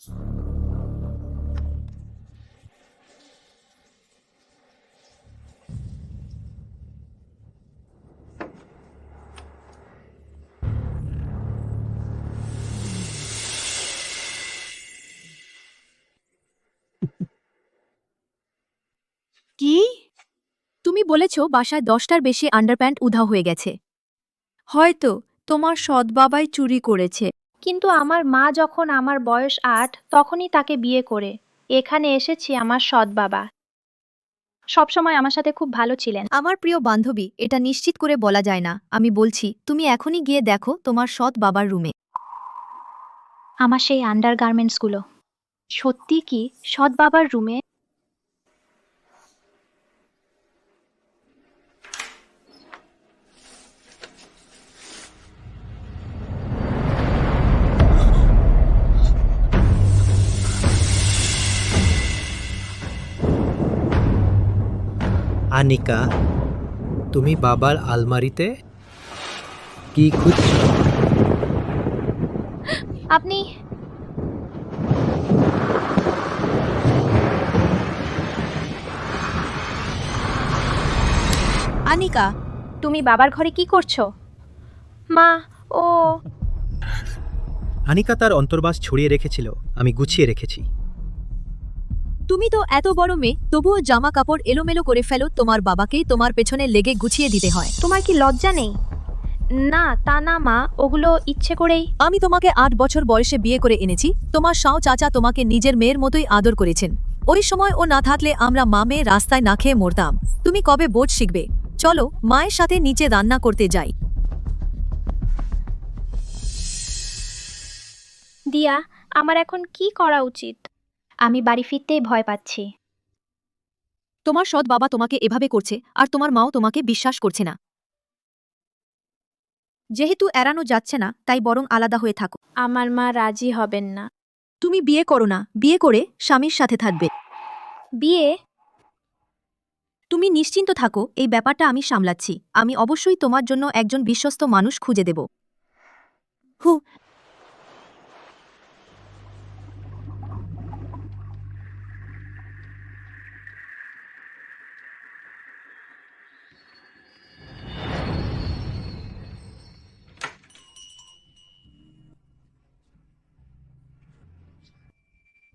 কি? তুমি বলেছ বাসায় 10টার বেশি আন্ডারপ্যান্ট উধাও হয়ে গেছে। হয়তো তোমার সৎ বাবাই চুরি করেছে। কিন্তু আমার মা যখন আমার বয়স 8 তখনই তাকে বিয়ে করে এখানে এসেছি। আমার সৎ বাবা সবসময় আমার সাথে খুব ভালো ছিলেন। আমার প্রিয় বান্ধবী, এটা নিশ্চিত করে বলা যায় না। আমি বলছি তুমি এখনই গিয়ে দেখো তোমার সৎ বাবার রুমে। আমার সেই আন্ডারগার্মেন্টসগুলো সত্যি কি সৎ বাবার রুমে? আনিকা, তুমি বাবার আলমারিতে কি খুঁজছো? আপনি আনিকা, তুমি বাবার ঘরে কি করছো? মা, ও আনিকা তার অন্তর্বাস ছড়িয়ে রেখেছিল, আমি গুছিয়ে রেখেছি। তুমি তো এত বড় মেয়ে, তবুও জামা কাপড় এলোমেলো করে ফেলো। তোমার বাবাকেই তোমার পেছনে লেগে গুছিয়ে দিতে হয়। তোমার কি লজ্জা নেই? না, তা না মা, ওগুলো ইচ্ছে করেই। আমি তোমাকে 8 বছর বয়সে বিয়ে করে এনেছি। তোমার সাও চাচা তোমাকে নিজের মেয়ের মতোই আদর করেছেন। ওই সময় ও না থাকলে আমরা মা মেয়ে রাস্তায় না খেয়ে মরতাম। তুমি কবে বোঝ শিখবে? চলো মায়ের সাথে নিচে রান্না করতে যাই। দিয়া, আমার এখন কি করা উচিত? আমি বাড়ি ফিরতেই ভয় পাচ্ছি। তোমার সৎ বাবা তোমাকে এভাবে করছে, আর তোমার মাও তোমাকে বিশ্বাস করছে না। যেহেতু এড়ানো যাচ্ছে না, তাই বরং আলাদা হয়ে থাকো। আমার মা রাজি হবেন না। তুমি বিয়ে করো না, বিয়ে করে স্বামীর সাথে থাকবে। বিয়ে? তুমি নিশ্চিন্ত থাকো, এই ব্যাপারটা আমি সামলাচ্ছি। আমি অবশ্যই তোমার জন্য একজন বিশ্বস্ত মানুষ খুঁজে দেব। হু।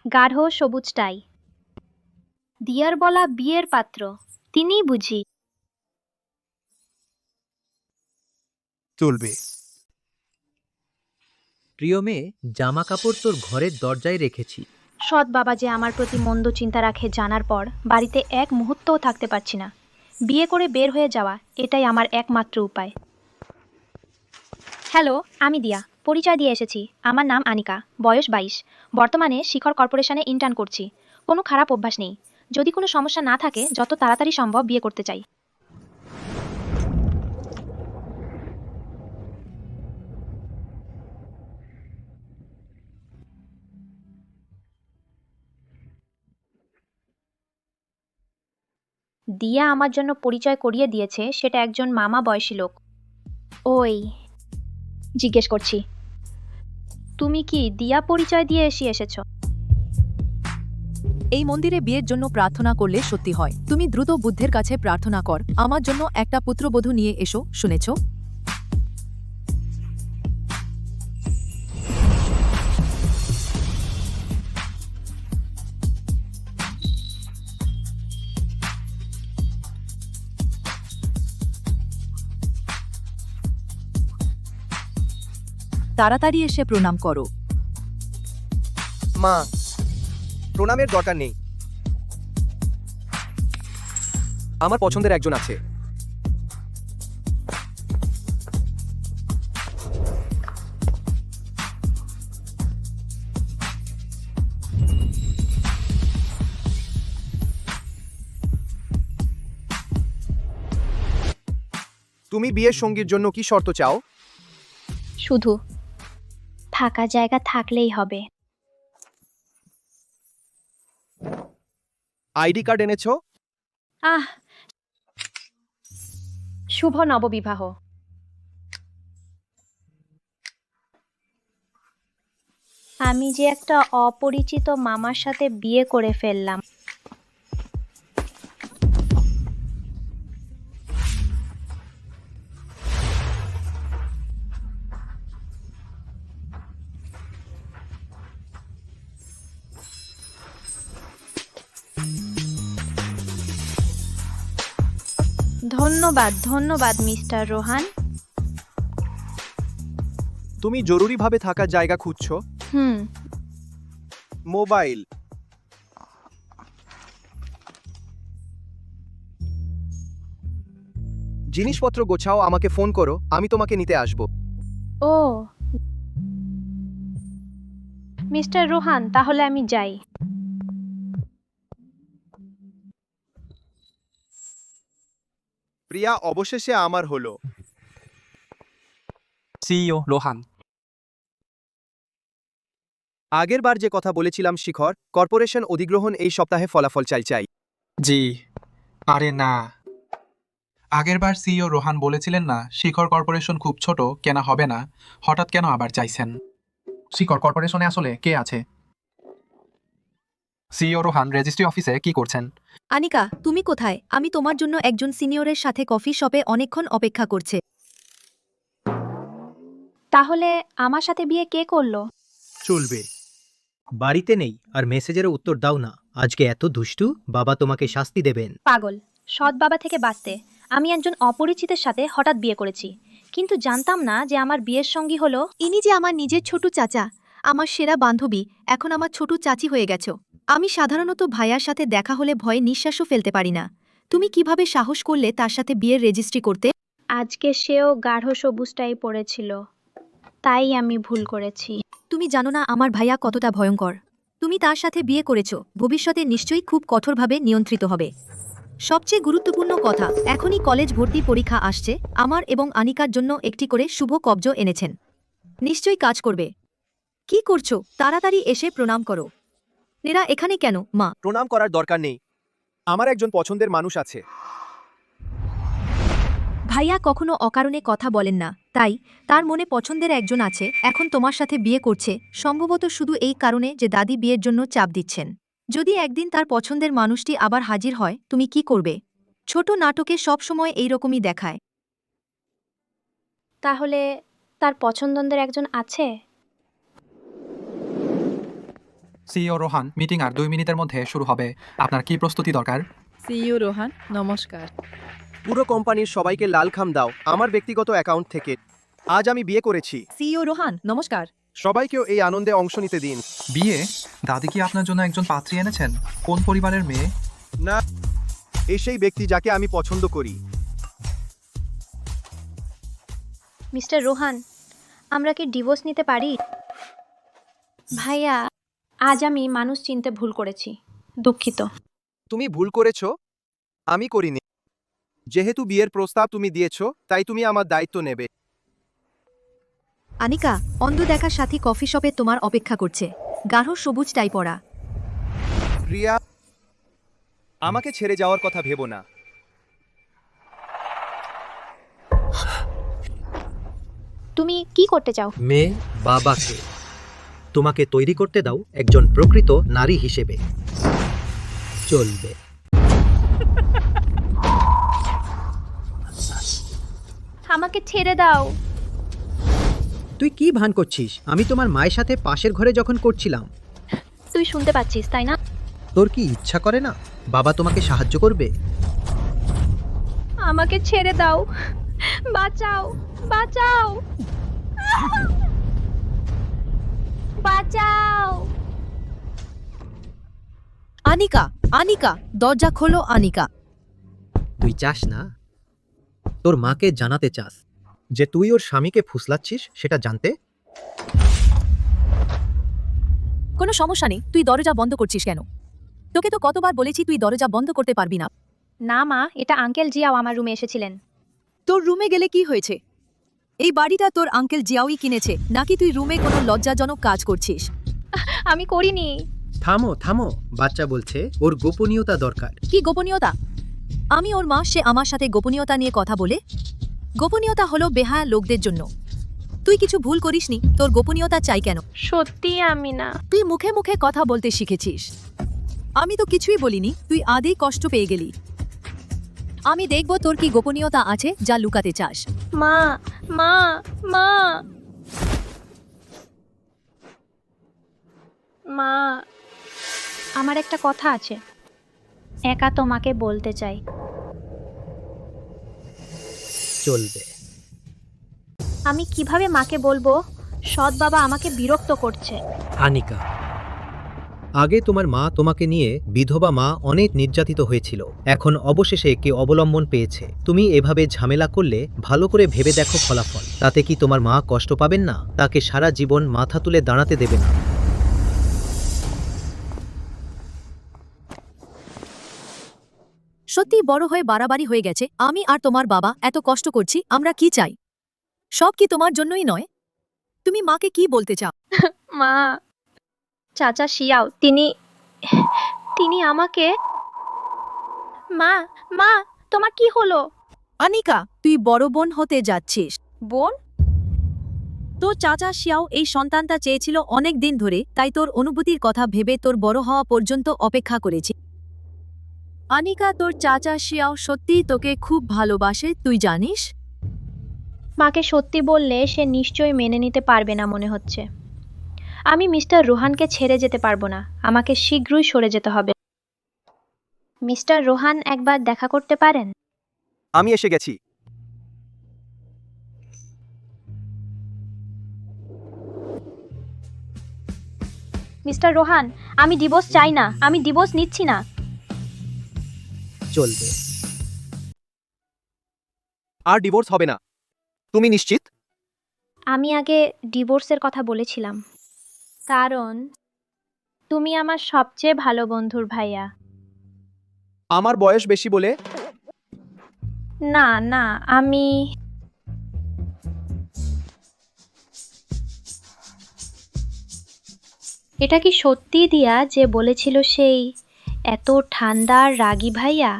গাঢ় সবুজ টাই, দিয়ার বলা বিয়ের পাত্র, তিনিই বুঝি। চলবে। প্রিয় মেয়ে, জামা কাপড় তোর ঘরের দরজায় রেখেছি। সৎ বাবা যে আমার প্রতি মন্দ চিন্তা রাখে জানার পর বাড়িতে এক মুহূর্তও থাকতে পারছি না। বিয়ে করে বের হয়ে যাওয়া, এটাই আমার একমাত্র উপায়। হ্যালো, আমি দিয়া, পরিচয় দিয়ে এসেছি। আমার নাম আনিকা, বয়স 22, বর্তমানে শিখর কর্পোরেশনে ইন্টার্ন করছি। কোনো খারাপ অভ্যাস নেই। যদি কোনো সমস্যা না থাকে, যত তাড়াতাড়ি সম্ভব বিয়ে করতে চাই। দিয়া আমার জন্য পরিচয় করিয়ে দিয়েছে, সেটা একজন মামা বয়সী লোক। ওই জিজ্ঞেস করছি, তুমি কি দিয়া পরিচয় দিয়ে এসেছো? এই মন্দিরে বিয়ের জন্য প্রার্থনা করলে সত্যি হয়। তুমি দ্রুত বুদ্ধের কাছে প্রার্থনা কর, আমার জন্য একটা পুত্রবধূ নিয়ে এসো, শুনেছ? তাড়াতাড়ি এসে প্রণাম করো। মা, প্রণামের দরকার নেই। আমার পছন্দের একজন আছে। তুমি বিয়ের সঙ্গীর জন্য কি শর্ত চাও? শুধু থাকা জায়গা থাকলেই হবে। আইডি কার্ড এনেছো? আহ, শুভ নববিবাহ। আমি যে একটা অপরিচিত মামার সাথে বিয়ে করে ফেললাম। ধন্যবাদ ধন্যবাদ মিস্টার রোহান। তুমি জরুরিভাবে থাকার জায়গা খুঁজছো? হুম। মোবাইল। জিনিসপত্র গোছাও, আমাকে ফোন করো, আমি তোমাকে নিতে আসব। ও মিস্টার রোহান, তাহলে আমি যাই। প্রিয়া, অবশেষে আমার হলো। সিইও রোহান। আগের বার যে কথা বলেছিলাম শিখর, কর্পোরেশন অধিগ্রহণ এই সপ্তাহে ফলাফল চাই। জি। আরে না, আগেরবার সিইও রোহান বলেছিলেন না শিখর কর্পোরেশন খুব ছোট, কেনা হবে না। হঠাৎ কেন আবার চাইছেন? শিখর কর্পোরেশনে আসলে কে আছে? সিইও রোহান রেজিস্ট্রি অফিসে কি করছেন? আনিকা, তুমি কোথায়? আমি তোমার জন্য একজন সিনিয়রের সাথে কফি শপে অনেকক্ষণ অপেক্ষা করছে। তাহলে আমার সাথে বিয়ে কে করলো? চলবে। বাড়িতে নেই আর মেসেজেরও উত্তর দাও না। আজকে এত দুষ্টু, বাবা তোমাকে শাস্তি দেবেন। পাগল, সৎ বাবা থেকে বাঁচতে আমি একজন অপরিচিতের সাথে হঠাৎ বিয়ে করেছি, কিন্তু জানতাম না যে আমার বিয়ের সঙ্গী হলো। ইনি যে আমার নিজের ছোট চাচা, আমার সেরা বান্ধবী, এখন আমার ছোট চাচি হয়ে গেছো। আমি সাধারণত ভাইয়ার সাথে দেখা হলে ভয়ে নিঃশ্বাসও ফেলতে পারি না। তুমি কিভাবে সাহস করলে তার সাথে বিয়ের রেজিস্ট্রি করতে? আজকে সেও গাঢ় সবুজটাই পড়েছিল, তাই আমি ভুল করেছি। তুমি জানো না আমার ভাইয়া কতটা ভয়ঙ্কর। তুমি তার সাথে বিয়ে করেছো, ভবিষ্যতে নিশ্চয়ই খুব কঠোরভাবে নিয়ন্ত্রিত হবে। সবচেয়ে গুরুত্বপূর্ণ কথা, এখনই কলেজ ভর্তি পরীক্ষা আসছে, আমার এবং আনিকার জন্য একটি করে শুভ কবজ এনেছেন। নিশ্চয়ই কাজ করবে। কি করছো? তাড়াতাড়ি এসে প্রণাম করো। এরা এখানে কেন, মা? প্রণাম করার দরকার নেই, আমার একজন পছন্দের মানুষ আছে। ভাইয়া কখনো অকারণে কথা বলেন না, তাই তার মনে পছন্দের একজন আছে, এখন তোমার সাথে বিয়ে করছে, সম্ভবত শুধু এই কারণে যে দাদি বিয়ের জন্য চাপ দিচ্ছেন। যদি একদিন তার পছন্দের মানুষটি আবার হাজির হয়, তুমি কি করবে? ছোট নাটকে সবসময় এইরকমই দেখায়। তাহলে তার পছন্দের একজন আছে? সিইও রোহান, মিটিং আর 2 মিনিটের মধ্যে শুরু হবে। আপনার কি প্রস্তুতি দরকার? সিইও রোহান, নমস্কার। পুরো কোম্পানির সবাইকে লাল খাম দাও আমার ব্যক্তিগত অ্যাকাউন্ট থেকে। আজ আমি বিয়ে করেছি। সিইও রোহান, নমস্কার। সবাইকেও এই আনন্দে অংশ নিতে দিন। বিয়ে? দাদি কি আপনার জন্য একজন পাত্রী এনেছেন? কোন পরিবারের মেয়ে? না, এই সেই ব্যক্তি যাকে আমি পছন্দ করি। মিস্টার রোহান, আমরা কি ডিভোর্স নিতে পারি? ভাইয়া, আজ আমি মানুষ চিনতে ভুল করেছি, দুঃখিত। তুমি ভুল করেছো, আমি করিনি। যেহেতু বিয়ের প্রস্তাব তুমি দিয়েছো, তাই তুমি আমার দায়িত্ব নেবে। আনিকা, অন্ধ দেখার সাথী কফি শপে তোমার অপেক্ষা করছে, গাঢ় সবুজ টাই পরা। প্রিয়া, আমাকে ছেড়ে যাওয়ার কথা ভেবো না। তুমি কি করতে চাও? মেয়ে বাবাকে তোমাকে তৈরি করতে দাও একজন প্রকৃত নারী হিসেবে। চলবে। আমাকে ছেড়ে দাও। তুই কি ভান করছিস? আমি তোমার মায়ের সাথে পাশের ঘরে যখন করছিলাম। তুই শুনতে পাচ্ছিস, তাই না? তোর কি ইচ্ছা করে না বাবা তোমাকে সাহায্য করবে? আমাকে ছেড়ে দাও, বাঁচাও, বাঁচাও, বাঁচাও। আনিকা, আনিকা, দরজা খোলো আনিকা। তুই চাস না? তোর মাকে জানাতে চাস যে তুই ওর স্বামীকে ফুসলাচ্ছিস, সেটা জানতে? কোনো সমস্যা নেই, তুই দরজা বন্ধ করছিস কেন? তোকে তো কতবার বলেছি তুই দরজা বন্ধ করতে পারবি না। না মা, এটা আঙ্কেল জিয়াও আমার রুমে এসেছিলেন। তোর রুমে গেলে কি হয়েছে? এই বাড়িটা তোর আঙ্কেল জিয়াওই কিনেছে, নাকি তুই রুমে কোনো লজ্জাজনক কাজ করছিস? আমি করিনি। থামো থামো, বাচ্চা বলছে ওর গোপনীয়তা দরকার। কি গোপনীয়তা? আমি ওর মা, সে আমার সাথে গোপনীয়তা নিয়ে কথা বলে? গোপনীয়তা হলো বেহায়া লোকদের জন্য। তুই কিছু ভুল করিসনি, তোর গোপনীয়তা চাই কেন? সত্যি আমি না। তুই মুখে মুখে কথা বলতে শিখেছিস। আমি তো কিছুই বলিনি, তুই আদেই কষ্ট পেয়ে গেলি। আমি দেখব তোর কি গোপনীয়তা আছে যা লুকাতে চাস। মা মা মা মা, আমার একটা কথা আছে, একা তোমাকে বলতে চাই। চলবে। আমি কিভাবে মাকে বলবো? সৎ বাবা আমাকে বিরক্ত করছে। আনিকা, আগে তোমার মা তোমাকে নিয়ে বিধবা মা অনেক নির্যাতিত হয়েছিল। এখন অবশেষে কে অবলম্বন পেয়েছে। তুমি এভাবে ঝামেলা করলে ভালো করে ভেবে দেখো ফলাফল। তাতে কি তোমার মা কষ্ট পাবেন না? তাকে সারা জীবন মাথা তুলে দাঁড়াতে দেবে না। সত্যি বড় হয়ে বাড়াবাড়ি হয়ে গেছে। আমি আর তোমার বাবা এত কষ্ট করছি, আমরা কি চাই? সব কি তোমার জন্যই নয়? তুমি মাকে কি বলতে চাও? মা, চাচা শিয়াও তিনি তিনি আমাকে। মা মা, তোমার কি হলো? আনিকা, তুই বড় বোন হতে যাচ্ছিস। বোন? তো চাচা শিয়াও এই সন্তানটা চেয়েছিল অনেক দিন ধরে, তাই তোর অনুভূতির কথা ভেবে তোর বড় হওয়া পর্যন্ত অপেক্ষা করেছি। আনিকা, তোর চাচা শিয়াও সত্যিই তোকে খুব ভালোবাসে, তুই জানিস? মাকে সত্যি বললে সে নিশ্চয়ই মেনে নিতে পারবে না মনে হচ্ছে। আমি মিস্টার রোহানকে ছেড়ে যেতে পারবো না, আমাকে শীঘ্রই সরে যেতে হবে। মিস্টার রোহান, একবার দেখা করতে পারেন? আমি এসে গেছি। মিস্টার রোহান, আমি ডিভোর্স চাই না, আমি ডিভোর্স নিচ্ছি না। চলবে। আর ডিভোর্স হবে না। তুমি নিশ্চিত? আমি আগে ডিভোর্সের কথা বলেছিলাম, কারণ তুমি আমার সবচেয়ে ভালো বন্ধুর ভাইয়া। আমার বয়স বেশি বলে? না না, আমি এটা কি সত্যি দিয়া যে বলেছিল সেই এত ঠান্ডা আর রাগী ভাইয়া?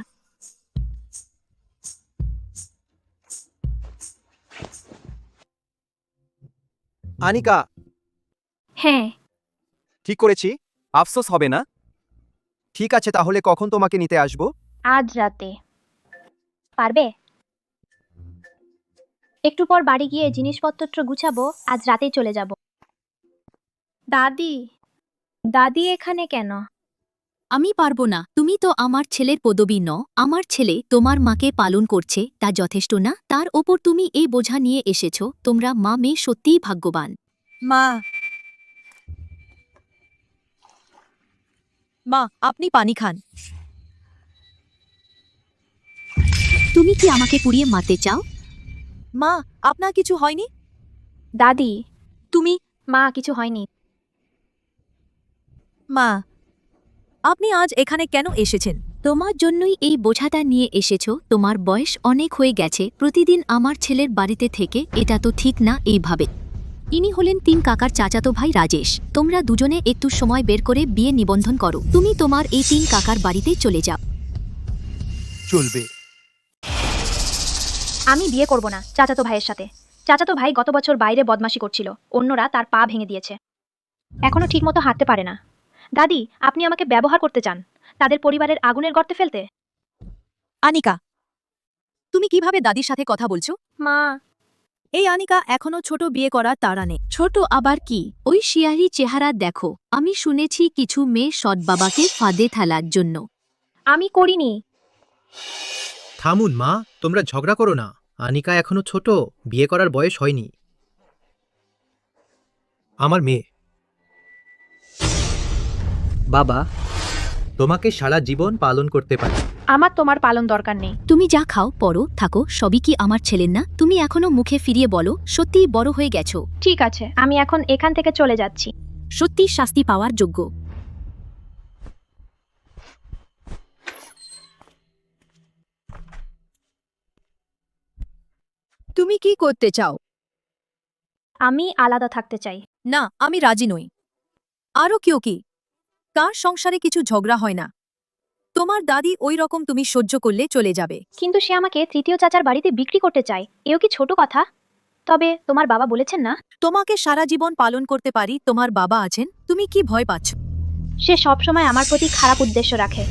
আনিকা, হ্যাঁ। ঠিক করেছি। আফসোস হবে না। ঠিক আছে, তাহলে কখন তোমাকে নিতে আসবো? আজ রাতে পারবে? একটু পর বাড়ি গিয়ে জিনিসপত্র গুছাবো, আজ রাতেই চলে যাব। দাদি, দাদি এখানে কেন? আমি পারবো না, তুমি তো আমার ছেলের পদবী ন। আমার ছেলে তোমার মাকে পালন করছে, তা যথেষ্ট না? তার ওপর তুমি এই বোঝা নিয়ে এসেছো। তোমরা মা মেয়ে সত্যিই ভাগ্যবান। মা, মা, আপনি পানি খান। তুমি কি আমাকে পুড়িয়ে মারতে চাও? মা, আপনার কিছু হয়নি? দাদি, তুমি? মা, কিছু হয়নি। মা, আপনি আজ এখানে কেন এসেছেন? তোমার জন্যই এই বোঝাটা নিয়ে এসেছো। তোমার বয়স অনেক হয়ে গেছে, প্রতিদিন আমার ছেলের বাড়িতে থেকে, এটা তো ঠিক না এইভাবে। ইনি হলেন তিন কাকার চাচাতো ভাই রাজেশ। তোমরা দুজনে একটু সময় বের করে বিয়ে নিবন্ধন করো। তুমি তোমার এই তিন কাকার বাড়িতে চলে যাও। চলবে। আমি বিয়ে করব না চাচাতো ভাইয়ের সাথে। চাচাতো ভাই গত বছর বাইরে বদমাশি করছিল, অন্যরা তার পা ভেঙে দিয়েছে, এখনো ঠিকমতো হাঁটতে পারে না। দাদি, আপনি আমাকে ব্যবহার করতে চান তাদের পরিবারের আগুনের গর্তে ফেলতে? আনিকা, তুমি কিভাবে দাদির সাথে কথা বলছো? মা, এই আনিকা এখনো ছোট, বিয়ে করার তাড়া নেই। ছোট আবার কি? ওই শিয়ারি চেহারা দেখো। আমি শুনেছি কিছু মেয়ে সৎ বাবাকে ফাঁদে ফেলার জন্য। আমি করিনি। থামুন মা, তোমরা ঝগড়া করো না। আনিকা এখনো ছোট, বিয়ে করার বয়স হয়নি। আমার মেয়ে। বাবা, তোমাকে সারা জীবন পালন করতে পারি। আমার তোমার পালন দরকার নেই। তুমি যা খাও পরো থাকো, সবই কি আমার ছেলের না? তুমি এখনো মুখে ফিরিয়ে বলো, সত্যিই বড় হয়ে গেছো। ঠিক আছে, আমি এখন এখান থেকে চলে যাচ্ছি। সত্যি শাস্তি পাওয়ার যোগ্য। তুমি কি করতে চাও? আমি আলাদা থাকতে চাই। না, আমি রাজি নই। আরও কেউ কি? কার সংসারে কিছু ঝগড়া হয় না? তোমার দাদি ওই রকম, তুমি সহ্য করলে চলে যাবে। কিন্তু সে আমাকে তৃতীয় চাচার বাড়িতে বিক্রি করতে চায়, এও কি ছোট কথা? তবে তোমার বাবা বলেছেন না তোমাকে সারা জীবন পালন করতে পারি, তোমার বাবা আছেন, তুমি কি ভয় পাচ্ছ? সে সবসময় আমার প্রতি খারাপ উদ্দেশ্য রাখে।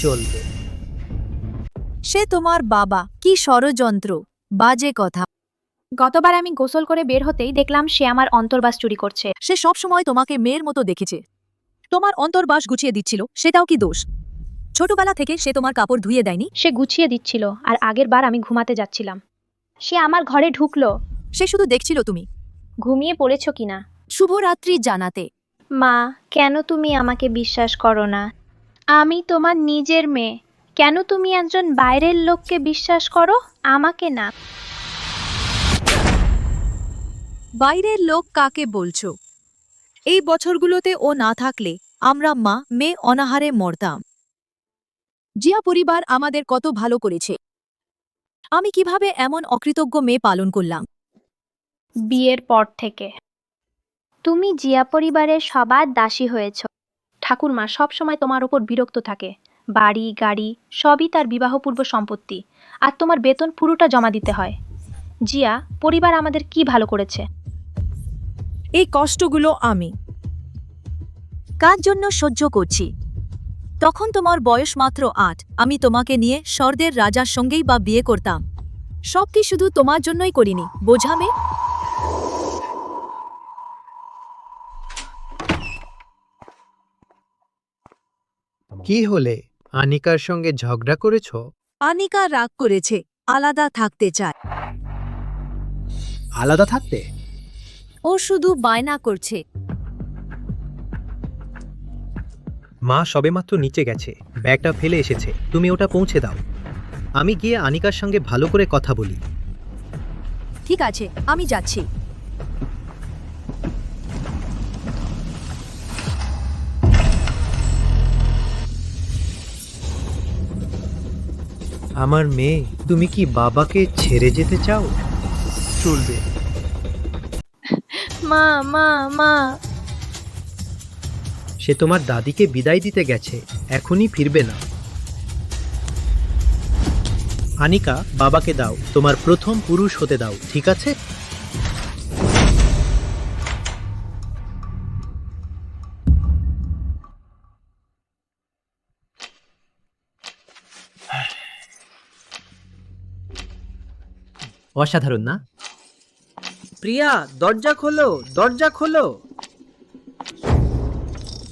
চলবে। সে তোমার বাবা, কি ষড়যন্ত্র, বাজে কথা। গতবার আমি গোসল করে বের হতেই দেখলাম সে আমার অন্তর্বাস চুরি করছে। সে সব সময় তোমাকে মেয়ের মতো দেখেছে, তোমার অন্তর্বাস গুছিয়ে দিচ্ছিল, সেটাও কি দোষ? ছোটবেলা থেকে সে তোমার কাপড় ধুয়ে দেয়নি? সে গুছিয়ে দিচ্ছিল, আর আগের বার আমি ঘুমাতে যাচ্ছিলাম, সে আমার ঘরে ঢুকলো। সে শুধু দেখছিল তুমি ঘুমিয়ে পড়েছ কিনা। শুভরাত্রি জানাতে। মা, কেন তুমি আমাকে বিশ্বাস করো না? আমি তোমার নিজের মেয়ে, কেন তুমি একজন বাইরের লোককে বিশ্বাস করো, আমাকে না? বাইরের লোক কাকে বলছো? এই বছরগুলোতে ও না থাকলে আমরা মা মেয়ে অনাহারে মরতাম। জিয়া পরিবার আমাদের কত ভালো করেছে, আমি কিভাবে এমন অকৃতজ্ঞ মেয়ে পালন করলাম? বিয়ের পর থেকে তুমি জিয়া পরিবারের সবার দাসী হয়েছ। ঠাকুরমা সবসময় তোমার ওপর বিরক্ত থাকে। বাড়ি গাড়ি সবই তার বিবাহপূর্ব সম্পত্তি, আর তোমার বেতন পুরোটা জমা দিতে হয়। জিয়া পরিবার আমাদের কি ভালো করেছে? এই কষ্টগুলো আমি কার জন্য সহ্য করছি? তখন তোমার বয়স মাত্র ৮, আমি তোমাকে নিয়ে স্বর্গের রাজার সঙ্গেই বা বিয়ে করতাম। সব কি শুধু তোমার জন্যই করিনি, বোঝামে? কি হলে? আনিকার সঙ্গে ঝগড়া করেছো? আনিকা রাগ করেছে, আলাদা থাকতে চায়। আলাদা থাকতে? ও শুধু বায়না করছে। মা সবেমাত্র নিচে গেছে, ব্যাগটা ফেলে এসেছে, তুমি ওটা পৌঁছে দাও। আমি গিয়ে আনিকার সঙ্গে ভালো করে কথা বলি। ঠিক আছে, আমি যাচ্ছি। আমার মেয়ে, তুমি কি বাবাকে ছেড়ে যেতে চাও? চলবে। মা মা মা সে তোমার দাদিকে বিদায় দিতে গেছে, এখনই ফিরবে না। আনিকা, বাবাকে দাও, তোমার প্রথম পুরুষ হতে দাও, ঠিক আছে? অসাধারণ না? প্রিয়া, দরজা খোলো, দরজা খোলো।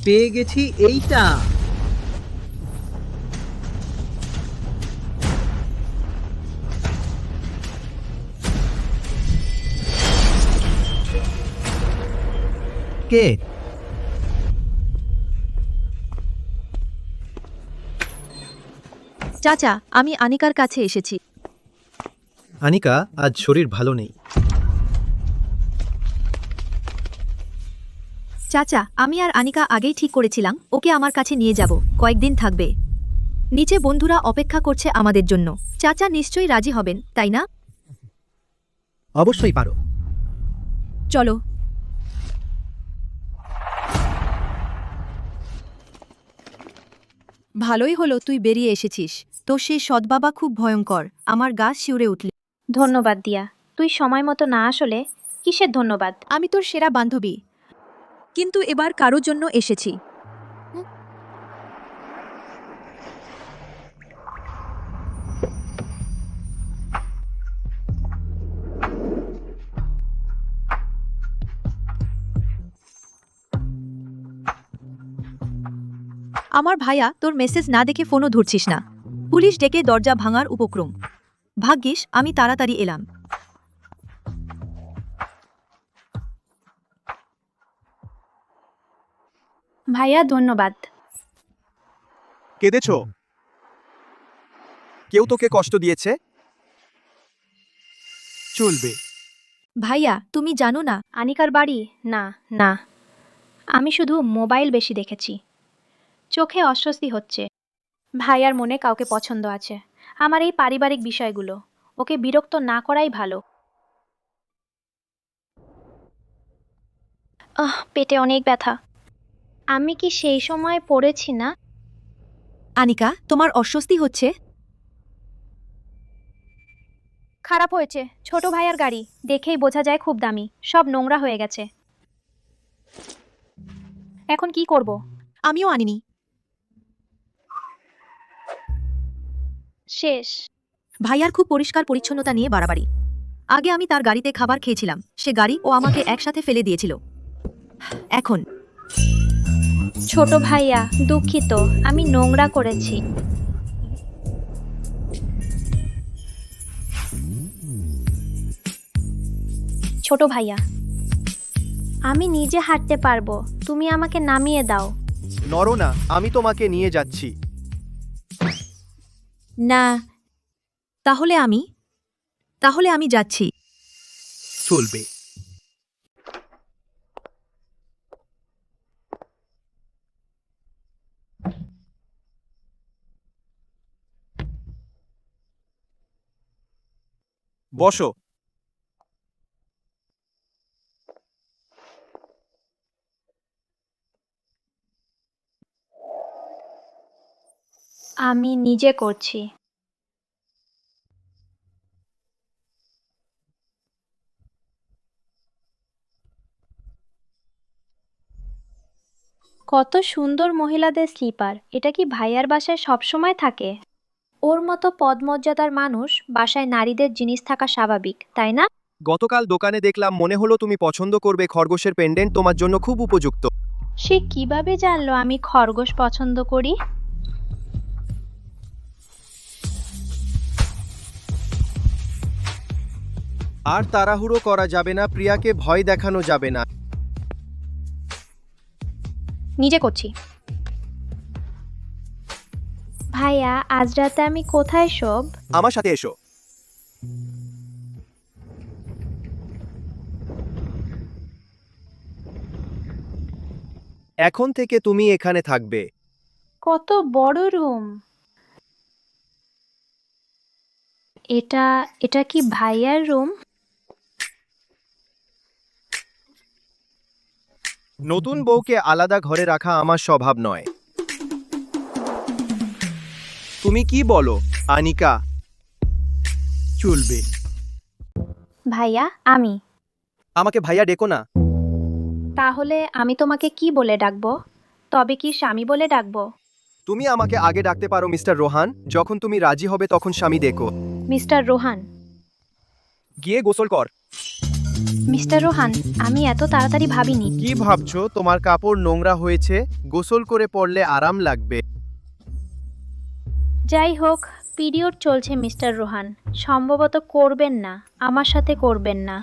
পেয়ে গেছি এইটা। কে? চাচা, আমি আনিকার কাছে এসেছি। আনিকা, আজ শরীর ভালো নেই। চাচা, আমি আর আনিকা আগেই ঠিক করেছিলাম ওকে আমার কাছে নিয়ে যাব, কয়েকদিন থাকবে। নিচে বন্ধুরা অপেক্ষা করছে আমাদের জন্য। চাচা নিশ্চয়ই রাজি হবেন, তাই না? অবশ্যই পারো। চলো। ভালোই হলো তুই বেরিয়ে এসেছিস, তো সেই সৎবাবা খুব ভয়ঙ্কর, আমার গা শিউরে উঠল। ধন্যবাদ দিয়া, তুই সময় মতো না আসলে কিসের ধন্যবাদ? আমি তোর সেরা বান্ধবী, কিন্তু এবার কারোর জন্য এসেছি। আমার ভাইয়া তোর মেসেজ না দেখে ফোনও ধরছিস না, পুলিশ ডেকে দরজা ভাঙার উপক্রম। ভাগ্যিস আমি তাড়াতাড়ি এলাম। ভাইয়া ধন্যবাদ। কেঁদেছো? কেউ তোকে কষ্ট দিয়েছে? চলবে। ভাইয়া, তুমি জানো না আনিকার বাড়ি? না না, আমি শুধু মোবাইল বেশি দেখেছি, চোখে অস্বস্তি হচ্ছে। ভাইয়ার মনে কাউকে পছন্দ আছে। আমার এই পারিবারিক বিষয়গুলো ওকে বিরক্ত না করাই ভালো। পেটে অনেক ব্যথা। আমি কি সেই সময় পড়েছি না? আনিকা, তোমার অস্বস্তি হচ্ছে? খারাপ হয়েছে, ছোট ভাইয়ার গাড়ি, দেখেই বোঝা যায় খুব দামি, সব নোংরা হয়ে গেছে। এখন কি করব? আমিও আনিনি। শেষ। ভাইয়ার খুব পরিষ্কার পরিচ্ছন্নতা নিয়ে বাড়াবাড়ি। আগে আমি তার গাড়িতে খাবার খেয়েছিলাম, সে গাড়ি ও আমাকে একসাথে ফেলে দিয়েছিল। এখন ছোট ভাইয়া, দুঃখিত, আমি নোংরা করেছি। ছোট ভাইয়া, আমি নিজে হাঁটতে পারবো, তুমি আমাকে নামিয়ে দাও। নড়ো না, আমি তোমাকে নিয়ে যাচ্ছি। না, তাহলে আমি যাচ্ছি। চলবে। বসো। আমি নিজে করছি। কত সুন্দর মহিলাদের স্লিপার, এটা কি ভাইয়ার বাসায় সবসময় থাকে? ওর মতো পদমর্যাদার মানুষ বাসায় নারীদের জিনিস থাকা স্বাভাবিক, তাই না? গতকাল দোকানে দেখলাম, মনে হলো তুমি পছন্দ করবে। খরগোশের পেন্ডেন্ট তোমার জন্য খুব উপযুক্ত। সে কিভাবে জানলো আমি খরগোশ পছন্দ করি? আর তাড়াহুড়ো করা যাবে না, প্রিয়াকে ভয় দেখানো যাবে না। নিজে করছি। ভাইয়া, আজ রাতে আমি কোথায় শোব? আমার সাথে এসো। এখন থেকে তুমি এখানে থাকবে। কত বড় রুম! এটা এটা কি ভাইয়ার রুম? নতুন বউকে আলাদা ঘরে রাখা আমার স্বভাব নয়। তুমি কি বলো আনিকা? চলবে। ভাইয়া, আমি। আমাকে ভাইয়া ডেকো না। তাহলে আমি তোমাকে কি বলে ডাকবো? তবে কি স্বামী বলে ডাকবো? তুমি আমাকে আগে ডাকতে পারো মিস্টার রোহান। যখন তুমি রাজি হবে তখন স্বামী ডেকো। মিস্টার রোহান। গিয়ে গোসল কর। মিস্টার রোহান, আমি এত তাড়াতাড়ি ভাবিনি। কি ভাবছো? তোমার কাপড় নোংরা হয়েছে, গোসল করে পড়লে আরাম লাগবে। যাই হোক, পিরিয়ড চলছে মিস্টার রোহান, সম্ভবত করবেন না, আমার সাথে করবেন না।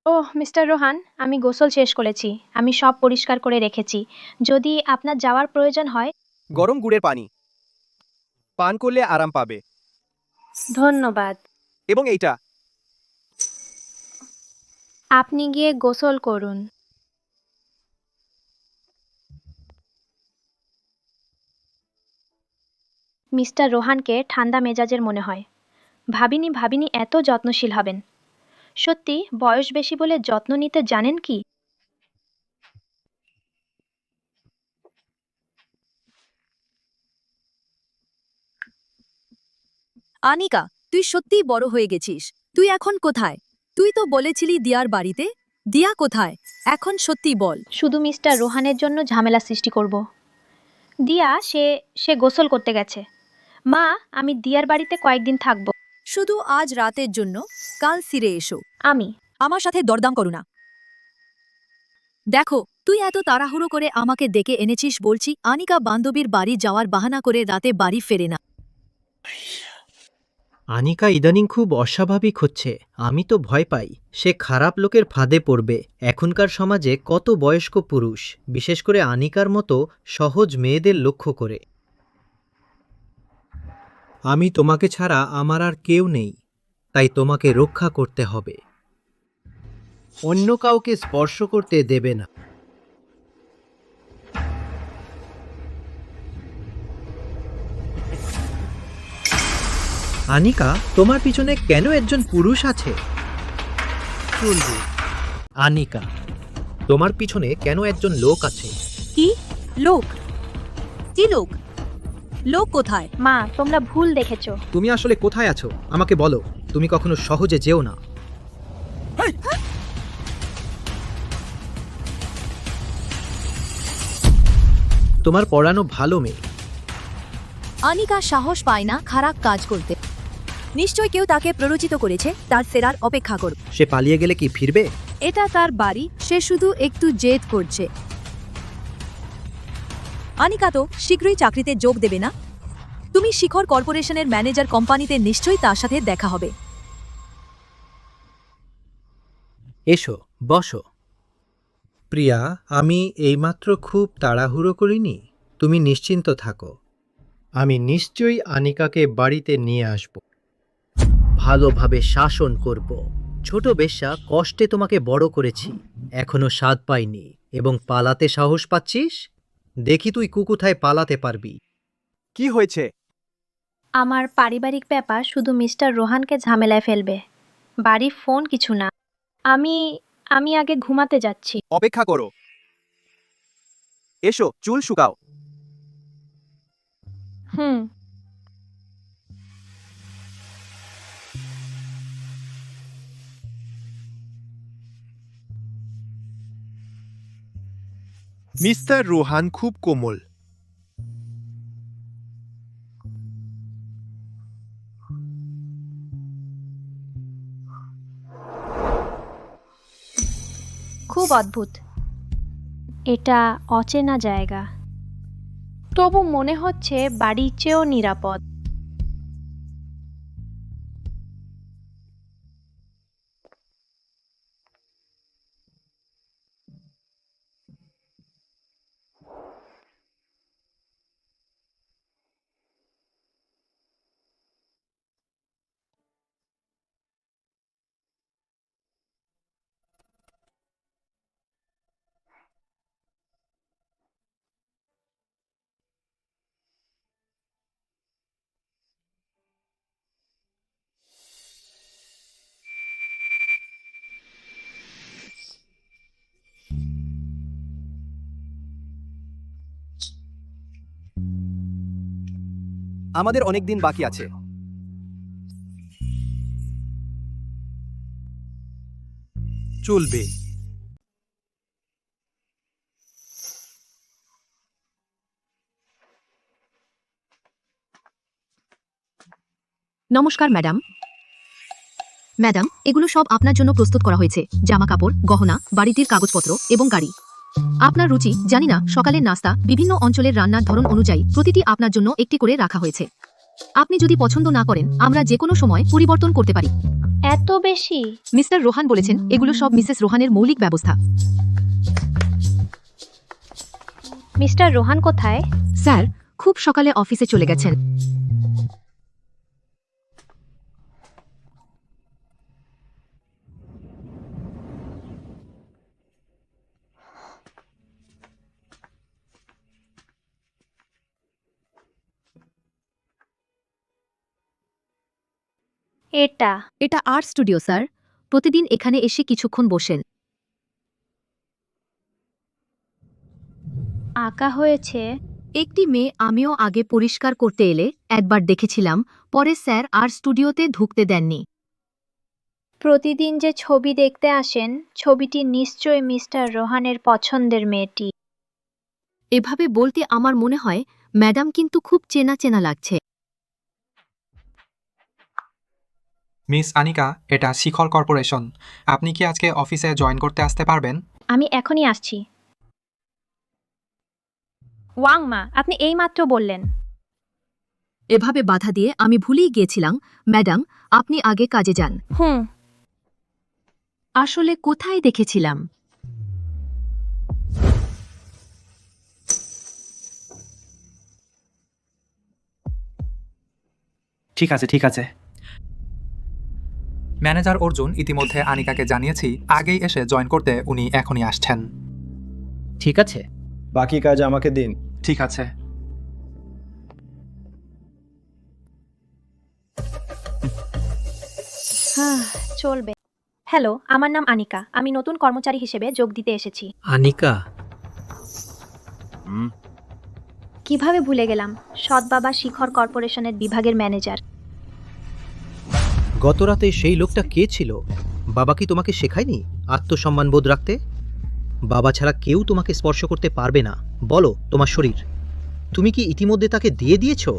ওহ মিস্টার রোহান, আমি গোসল শেষ করেছি, আমি সব পরিষ্কার করে রেখেছি। যদি আপনার যাওয়ার প্রয়োজন হয়। গরম গুড়ের পানি পান করলে আরাম পাবে। ধন্যবাদ। এবং এইটা। আপনি গিয়ে গোসল করুন। মিস্টার রোহানকে ঠান্ডা মেজাজের মনে হয়। ভাবিনি এত যত্নশীল হবেন। সত্যি বয়স বেশি বলে যত্ন নিতে জানেন কি? আনিকা, তুই সত্যিই বড় হয়ে গেছিস। তুই এখন কোথায়? তুই তো বলেছিলি দিয়ার বাড়িতে। দিয়া কোথায় এখন, সত্যি বল। শুধু মিস্টার রোহানের জন্য ঝামেলা সৃষ্টি করব। দিয়া সে সে গোসল করতে গেছে। মা, আমি দিয়ার বাড়িতে কয়েকদিন থাকবো। শুধু আজ রাতের জন্য, কাল ফিরে এসো। আমি। আমার সাথে দরদাম করো না। দেখো, তুই এত তাড়াহুড়ো করে আমাকে ডেকে এনেছিস বলছি। আনিকা বান্ধবীর বাড়ি যাওয়ার বাহানা করে রাতে বাড়ি ফেরে না। আনিকা ইদানিং খুব অস্বাভাবিক হচ্ছে। আমি তো ভয় পাই সে খারাপ লোকের ফাঁদে পড়বে। এখনকার সমাজে কত বয়স্ক পুরুষ, বিশেষ করে আনিকার মতো সহজ মেয়েদের লক্ষ্য করে। আমি তোমাকে ছাড়া আমার আর কেউ নেই, তাই তোমাকে রক্ষা করতে হবে। অন্য কাউকে স্পর্শ করতে দেবে না। আনিকা, তোমার পিছনে কেন একজন পুরুষ আছে? চলবে। আনিকা, তোমার পিছনে কেন একজন লোক আছে? কি লোক? কি লোক? লোক কোথায়? মা, তোমরা ভুল দেখেছো। তুমি আসলে কোথায় আছো আমাকে বলো। তুমি কখনো সহজে যেও না। তোমার পড়ানো ভালো মেয়ে। আনিকা সাহস পায় না খারাপ কাজ করতে। নিশ্চয় কেউ তাকে প্ররোচিত করেছে, তার ফেরার অপেক্ষা করবে। সে পালিয়ে গেলে কি ফিরবে? এটা তার বাড়ি, সে শুধু একটু জেদ করছে। আনিকা তো শীঘ্রই চাকরিতে যোগ দেবে না? তুমি শিখর কর্পোরেশনের ম্যানেজার, কোম্পানিতে নিশ্চয়ই তার সাথে দেখা হবে। এসো, বসো। প্রিয়া, আমি এইমাত্র খুব তাড়াহুড়ো করিনি। তুমি নিশ্চিন্ত থাকো। আমি নিশ্চয়ই আনিকাকে বাড়িতে নিয়ে আসব। ভালোভাবে শাসন করব। ছোট বেশ্যা, কষ্টে তোমাকে বড় করেছি, এখনো স্বাদ পাইনি এবং পালাতে সাহস পাচ্ছিস? দেখি তুই কুকুথায় পালাতে পারবি। কি হয়েছে? আমার পারিবারিক ব্যাপার শুধু মিস্টার রোহানকে ঝামেলায় ফেলবে। বাড়ির ফোন কিছু না। আমি আমি আগে ঘুমাতে যাচ্ছি। অপেক্ষা করো। এসো, চুল শুকাও। হুম। মিস্টার রোহান খুব কোমল। খুব অদ্ভুত। এটা অচেনা জায়গা, তবু মনে হচ্ছে বাড়ির চেয়েও নিরাপদ। আমাদের অনেক দিন বাকি আছে। চলবে। নমস্কার ম্যাডাম। ম্যাডাম, এগুলো সব আপনার জন্য প্রস্তুত করা হয়েছে। জামা কাপড়, গহনা, বাড়িটির কাগজপত্র এবং গাড়ি। আপনার রুচি জানি না, সকালের নাস্তা বিভিন্ন অঞ্চলের রান্নার ধরন অনুযায়ী প্রতিটি আপনার জন্য একটি করে রাখা হয়েছে। আপনি যদি পছন্দ না করেন, আমরা যে কোনো সময় পরিবর্তন করতে পারি। এত বেশি? মিস্টার রোহান বলেছেন এগুলো সব মিসেস রোহানের মৌলিক ব্যবস্থা। মিস্টার রোহান কোথায়? স্যার, খুব সকালে অফিসে চলে গেছেন। এটা আর্ট স্টুডিও স্যার। প্রতিদিন এখানে এসে কিছুক্ষণ বসেন। আঁকা হয়েছে। একটি মেয়ে আমিও আগে পরিষ্কার করতে এলে একবার দেখেছিলাম, পরে স্যার আর স্টুডিওতে ঢুকতে দেননি। প্রতিদিন যে ছবি দেখতে আসেন, ছবিটি নিশ্চয়ই মিস্টার রোহানের পছন্দের মেয়েটি। এভাবে বলতে আমার মনে হয় ম্যাডাম কিন্তু খুব চেনা চেনা লাগছে। মিস আনিকা, এটা শিখর কর্পোরেশন। আপনি কি আজকে অফিসে জয়েন করতে আসতে পারবেন? আমি এখনই আসছি। ওয়াং মা, আপনি এইমাত্র বললেন। এভাবে বাধা দিয়ে আমি ভুলেই গিয়েছিলাম। ম্যাডাম, আপনি আগে কাজে যান। হুম। আসলে কোথায় দেখেছিলাম? ঠিক আছে, ঠিক আছে। ম্যানেজার অর্জুন ইতিমধ্যে আনিকাকে জানিয়েছি, আগেই এসে জয়েন করতে উনি এখনই আসছেন। ঠিক আছে। বাকি কাজ আমাকে দিন। ঠিক আছে। চলবে। হ্যালো, আমার নাম আনিকা। আমি নতুন কর্মচারী হিসেবে যোগ দিতে এসেছি। আনিকা, কিভাবে ভুলে গেলাম? সৎ বাবা শিখর কর্পোরেশনের বিভাগের ম্যানেজার। গতরাতে সেই লোকটা কে ছিল? বাবা কি তোমাকে শেখায়নি আত্মসম্মান বোধ রাখতে? বাবা ছাড়া কেউ তোমাকে স্পর্শ করতে পারবে না। বলো, তোমার শরীর তুমি কি ইতিমধ্যে তাকে দিয়ে দিয়েছো?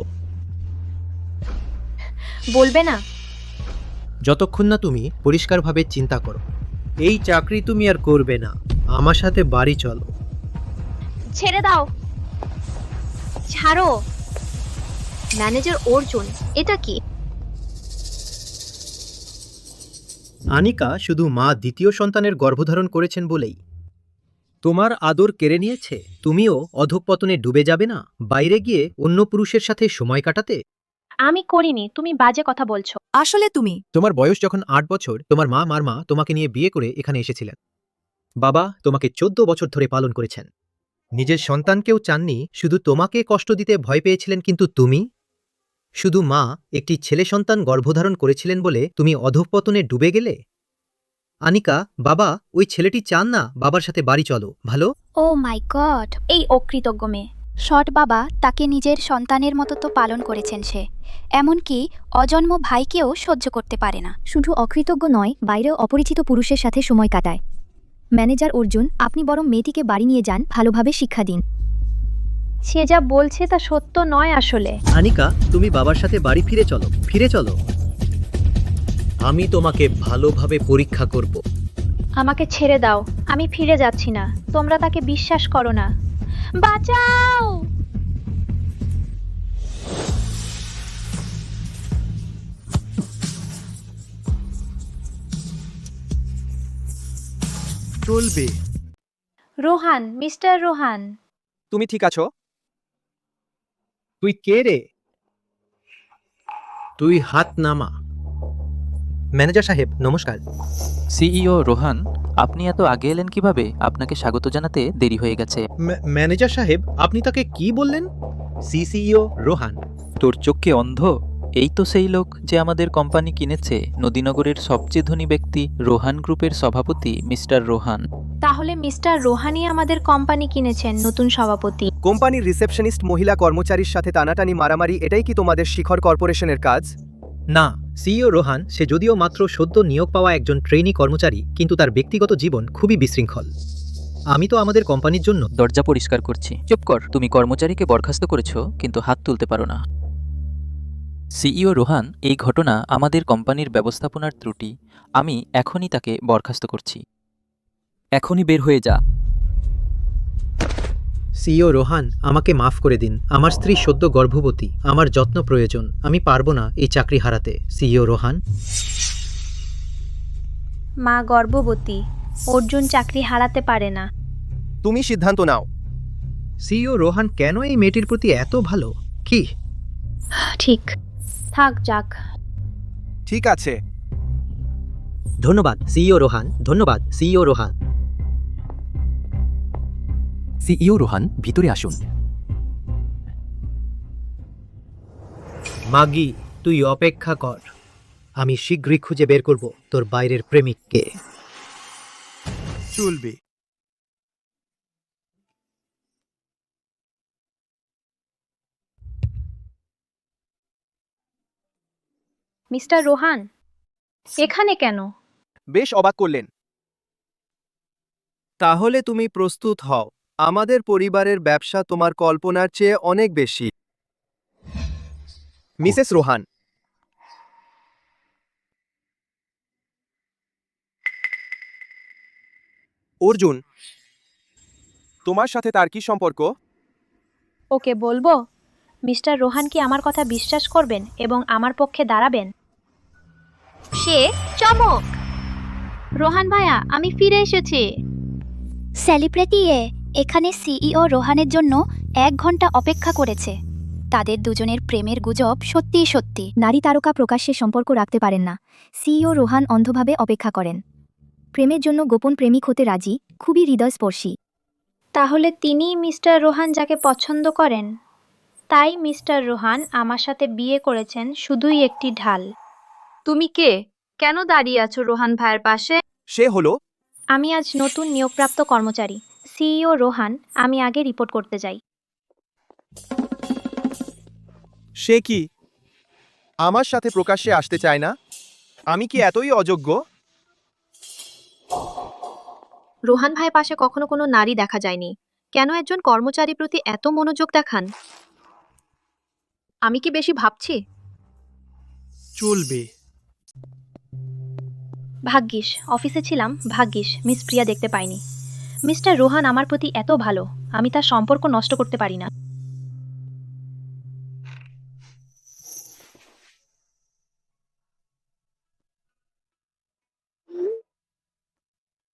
বলবে না? যতক্ষণ না তুমি পরিষ্কারভাবে চিন্তা করো, এই চাকরি তুমি আর করবে না। আমার সাথে বাড়ি চলো। ছেড়ে দাও। ছাড়ো। ম্যানেজার অর্জুন, এটা কি? আনিকা শুধু মা দ্বিতীয় সন্তানের গর্ভধারণ করেছেন বলেই তোমার আদর কেড়ে নিয়েছে। তুমিও অধঃপতনে ডুবে যাবে না বাইরে গিয়ে অন্য পুরুষের সাথে সময় কাটাতে? আমি করিনি, তুমি বাজে কথা বলছো। আসলে তুমি তোমার বয়স যখন 8 বছর, তোমার মা তোমাকে নিয়ে বিয়ে করে এখানে এসেছিলেন। বাবা তোমাকে 14 বছর ধরে পালন করেছেন। নিজের সন্তানকেও চাননি, শুধু তোমাকে কষ্ট দিতে ভয় পেয়েছিলেন। কিন্তু তুমি শুধু মা একটি ছেলে সন্তান গর্ভধারণ করেছিলেন বলে তুমি অধঃপতনে ডুবে গেলে? আনিকা, বাবা ওই ছেলেটি চান না বাবার সাথে বাড়ি চলো। ভালো ও মাই গড, এই অকৃতজ্ঞ মেয়ে। সৎ বাবা তাকে নিজের সন্তানের মতো তো পালন করেছেন সে, এমনকি অজন্ম ভাইকেও সহ্য করতে পারে না। শুধু অকৃতজ্ঞ নয়, বাইরেও অপরিচিত পুরুষের সাথে সময় কাটায়। ম্যানেজার অর্জুন, আপনি বরং মেয়েটিকে বাড়ি নিয়ে যান, ভালোভাবে শিক্ষা দিন। সে যা বলছে তা সত্য নয় আসলে। আনিকা, তুমি বাবার সাথে বাড়ি ফিরে চলো। আমি তোমাকে ভালোভাবে পরীক্ষা করব। আমাকে ছেড়ে দাও, আমি ফিরে যাচ্ছি না। তোমরা তাকে বিশ্বাস করো না। বাঁচাও। চলবে। রোহান, মিস্টার রোহান। তুমি ঠিক আছো? তুই কে রে? তুই হাত নামা। ম্যানেজার সাহেব নমস্কার। সিইও রোহান, আপনি এত আগে এলেন কিভাবে? আপনাকে স্বাগত জানাতে দেরি হয়ে গেছে। ম্যানেজার সাহেব, আপনি তাকে কি বললেন? সিইও রোহান। তোর চোখকে অন্ধ? এই তো সেই লোক যে আমাদের কোম্পানি কিনেছে। নদীনগরের সবচেয়ে ধনী ব্যক্তি রোহান গ্রুপের সভাপতি মিস্টার রোহান। তাহলে মিস্টার রোহানই আমাদের কোম্পানি কিনেছেন, নতুন সভাপতি। কোম্পানির রিসেপশনিস্ট মহিলা কর্মচারীর সাথে টানাটানি মারামারি, এটাই কি তোমাদের শিখর কর্পোরেশনের কাজ? না, সিইও রোহান সে যদিও মাত্র সদ্য নিয়োগ পাওয়া একজন ট্রেনি কর্মচারী, কিন্তু তার ব্যক্তিগত জীবন খুবই বিশৃঙ্খল। আমি তো আমাদের কোম্পানির জন্য দরজা পরিষ্কার করছি। চুপ কর। তুমি কর্মচারীকে বরখাস্ত করেছো, কিন্তু হাত তুলতে পারো না। সিইও রোহান, এই ঘটনা আমাদের কোম্পানির ব্যবস্থাপনার ত্রুটি। আমি এখনই তাকে বরখাস্ত করছি। এখনই বের হয়ে যা। সিইও রোহান, আমাকে মাফ করে দিন। আমার স্ত্রী সদ্য গর্ভবতী, আমার যত্ন প্রয়োজন। আমি পারবো না এই চাকরি হারাতে। সিইও রোহান। মা গর্ভবতী, অর্জুন চাকরি হারাতে পারে না। তুমি সিদ্ধান্ত নাও। সিইও রোহান কেন এই মেয়েটির প্রতি এত ভালো? কি ঠিক, থাক যাক। ঠিক আছে। ধন্যবাদ সিইও রোহান, ধন্যবাদ সিইও রোহান। সিইও রোহান, ভিতরে আসুন। মাগি, তুই অপেক্ষা কর। আমি শীঘ্রই খুঁজে বের করব তোর বাইরের প্রেমিককে। চলবে। মিস্টার রোহান, এখানে কেন? বেশ অবাক করলেন। তাহলে তুমি প্রস্তুত হও। আমাদের পরিবারের ব্যবসা তোমার কল্পনার চেয়ে অনেক বেশি। মিসেস রোহান। অর্জুন, তোমার সাথে তার কি সম্পর্ক? ওকে বলবো? মিস্টার রোহান কি আমার কথা বিশ্বাস করবেন এবং আমার পক্ষে দাঁড়াবেন? সে চমক। রোহান ভাইয়া, আমি ফিরে এসেছি। সেলিব্রিটিয়ে এখানে সিইও রোহানের জন্য 1 ঘন্টা অপেক্ষা করেছে। তাদের দুজনের প্রেমের গুজব সত্যিই সত্যি। নারী তারকা প্রকাশ্যে সম্পর্ক রাখতে পারেন না। সিইও রোহান অন্ধভাবে অপেক্ষা করেন। প্রেমের জন্য গোপন প্রেমিক হতে রাজি, খুবই হৃদয়স্পর্শী। তাহলে তিনিই মিস্টার রোহান যাকে পছন্দ করেন। তাই মিস্টার রোহান আমার সাথে বিয়ে করেছেন শুধুই একটি ঢাল। তুমি কে? কেন দাঁড়িয়ে আছো রোহান ভাইয়ের পাশে? সে হলো আমি আজ নতুন নিয়োগপ্রাপ্ত কর্মচারী সিইও রোহান। আমি আগে রিপোর্ট করতে যাই। সে কি আমার সাথে প্রকাশ্যে আসতে চায় না? আমি কি এতই অযোগ্য? রোহান ভাইয়ের পাশে কখনো কোনো নারী দেখা যায়নি। কেন একজন কর্মচারী প্রতি এত মনোযোগ দেখান? আমি কি বেশি ভাবছি? চলবে। ভাগ্যিস অফিসে ছিলাম, ভাগ্যিস মিস প্রিয়া দেখতে পাইনি। মিস্টার রোহান আমার প্রতি এত ভালো, আমি তার সম্পর্ক নষ্ট করতে পারি না।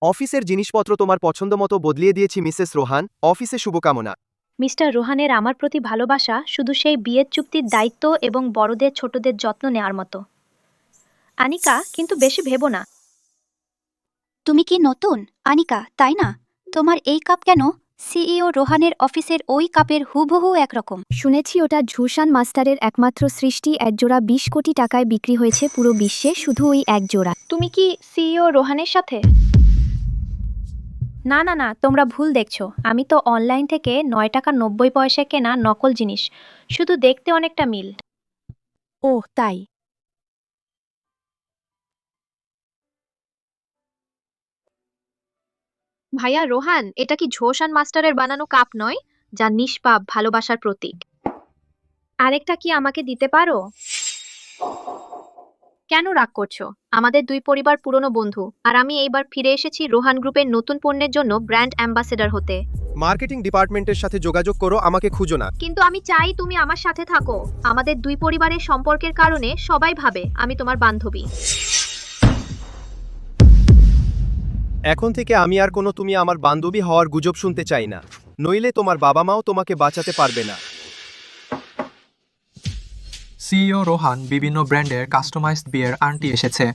অফিসের জিনিসপত্র তোমার পছন্দ মতো বদলিয়ে দিয়েছি মিসেস রোহান। অফিসে শুভকামনা। মিস্টার রোহানের আমার প্রতি ভালোবাসা শুধু সেই বিয়ের চুক্তির দায়িত্ব এবং বড়দের ছোটদের যত্ন নেওয়ার মতো। আনিকা, কিন্তু বেশি ভেবো না। তুমি কি নতুন আনিকা, তাই না? তোমার এই কাপ কেন সিইও রোহানের অফিসের ওই কাপের হুবহু একরকম। শুনেছি ওটা ঝুশান মাস্টারের একমাত্র সৃষ্টি, একজোড়া 20 কোটি টাকায় বিক্রি হয়েছে পুরো বিশ্বে, শুধু ওই এক জোড়া। তুমি কি সিইও রোহানের সাথে? না না না, তোমরা ভুল দেখছো। আমি তো অনলাইন থেকে 9 টাকা 90 পয়সায় কেনা নকল জিনিস, শুধু দেখতে অনেকটা মিল। ওহ তাই? ভাইয়া রোহান, এটা কি ঝোশান মাস্টারের বানানো কাপ নয়, যা নিষ্পাপ ভালোবাসার প্রতীক? আরেকটা কি আমাকে দিতে পারো? কেন রাগ করছো? আমাদের দুই পরিবার পুরনো বন্ধু, আর আমি এইবার ফিরে এসেছি রোহান গ্রুপের নতুন পণ্যের জন্য ব্র্যান্ড অ্যাম্বাসেডর হতে। মার্কেটিং ডিপার্টমেন্টের সাথে যোগাযোগ করো, আমাকে খুঁজো না। কিন্তু আমি চাই তুমি আমার সাথে থাকো। আমাদের দুই পরিবারের সম্পর্কের কারণে সবাই ভাবে আমি তোমার বান্ধবী। এখন থেকে আমি আর কোনো তুমি আমার বান্ধবী হওয়ার গুজব শুনতে চাই না, নইলে তোমার বাবা মাও তোমাকে বাঁচাতে পারবে না। সিইও রোহান বিভিন্ন ব্র্যান্ডের কাস্টমাইজড বিয়ের আংটি এসেছে।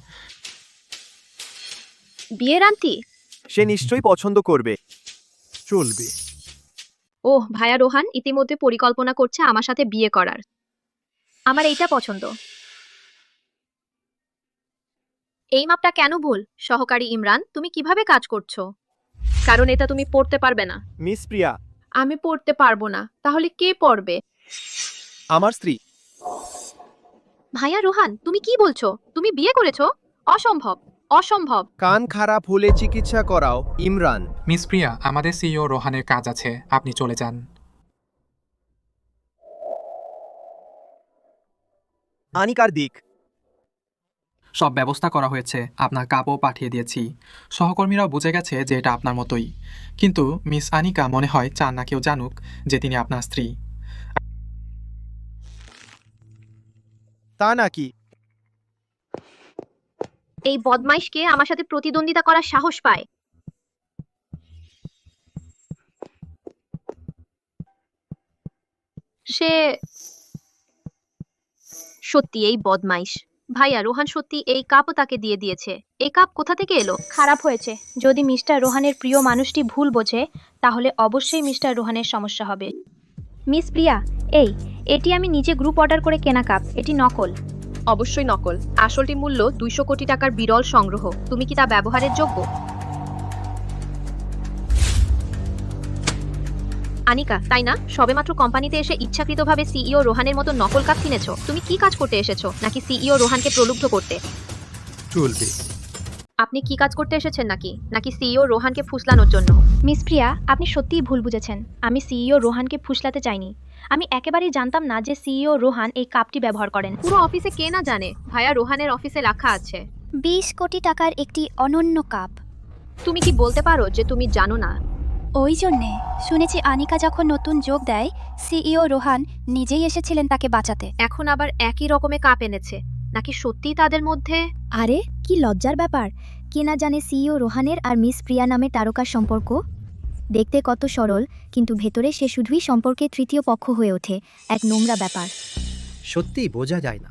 বিয়ের আন্টি? সে নিশ্চয়ই পছন্দ করবে। চলবে। ওহ, ভাইয়া রোহান ইতিমধ্যে পরিকল্পনা করছে আমার সাথে বিয়ে করার। আমার এইটা পছন্দ। এই মাপটা কেন ভুল? সহকারী ইমরান, তুমি কিভাবে কাজ করছো? কারণ এটা তুমি পড়তে পারবে না। মিস প্রিয়া, আমি পড়তে পারবো না, তাহলে কে পড়বে? আমার স্ত্রী। ভাইয়া রোহান, তুমি কি বলছো? তুমি বিয়ে করেছো? অসম্ভব, অসম্ভব। কান খারাপ হলে চিকিৎসা করাও ইমরান। মিস প্রিয়া, আমাদের সিইও রোহানের কাজ আছে, আপনি চলে যান। আনিকার দিক। সব ব্যবস্থা করা হয়েছে, আপনার কাপও পাঠিয়ে দিয়েছি। সহকর্মীরাও বুঝে গেছে যে এটা আপনার মতোই, কিন্তু মিস আনিকা মনে হয় চান না কেউ জানুক যে তিনি আপনার স্ত্রী। তা নাকি? এই বদমাইশকে আমার সাথে প্রতিদ্বন্দ্বিতা করার সাহস পায়। সে সত্যি এই বদমাইশ। ভাইয়া রোহান সত্যি এই কাপও তাকে দিয়ে দিয়েছে। এই কাপ কোথা থেকে এলো? খারাপ হয়েছে। যদি মিস্টার রোহানের প্রিয় মানুষটি ভুল বোঝে, তাহলে অবশ্যই মিস্টার রোহানের সমস্যা হবে। মিস প্রিয়া, এটি আমি নিজে গ্রুপ অর্ডার করে কেনা কাপ, এটি নকল। অবশ্যই নকল। আসলটি মূল্য 200 কোটি টাকার বিরল সংগ্রহ। তুমি কি তা ব্যবহারের যোগ্য? আনিকা, তাই না? সবেমাত্র কোম্পানিতে এসে ইচ্ছাকৃতভাবে সিইও রোহানের মতো নকল কাপ কিনেছো। তুমি কি কাজ করতে এসেছো, নাকি সিইও রোহানকে প্রলুব্ধ করতে? চলবে। আপনি কি কাজ করতে এসেছেন, নাকি সিইও রোহানকে ফুসলানোর জন্য? মিস প্রিয়া, আপনি সত্যিই ভুল বুঝেছেন। আমি সিইও রোহানকে ফুসলাতে চাইনি। আমি একেবারেই জানতাম না যে সিইও রোহান এই কাপটি ব্যবহার করেন। পুরো অফিসে কে না জানে ভাইয়া রোহানের অফিসে লেখা আছে 20 কোটি টাকার একটি অনন্য কাপ। তুমি কি বলতে পারো যে তুমি জানো না? ওই জন্যে শুনেছি আনিকা যখন নতুন যোগ দেয়, সিইও রোহান নিজেই এসেছিলেন তাকে বাঁচাতে। এখন আবার একই রকমের কাপ এনেছে, নাকি সত্যিই তাদের মধ্যে? আরে কি লজ্জার ব্যাপার! কে না জানে সিইও রোহানের আর মিস প্রিয়া নামে তারকার সম্পর্ক। দেখতে কত সরল, কিন্তু ভেতরে সে শুধুই সম্পর্কে তৃতীয় পক্ষ হয়ে ওঠে, এক নোংরা ব্যাপার। সত্যি বোঝা যায় না।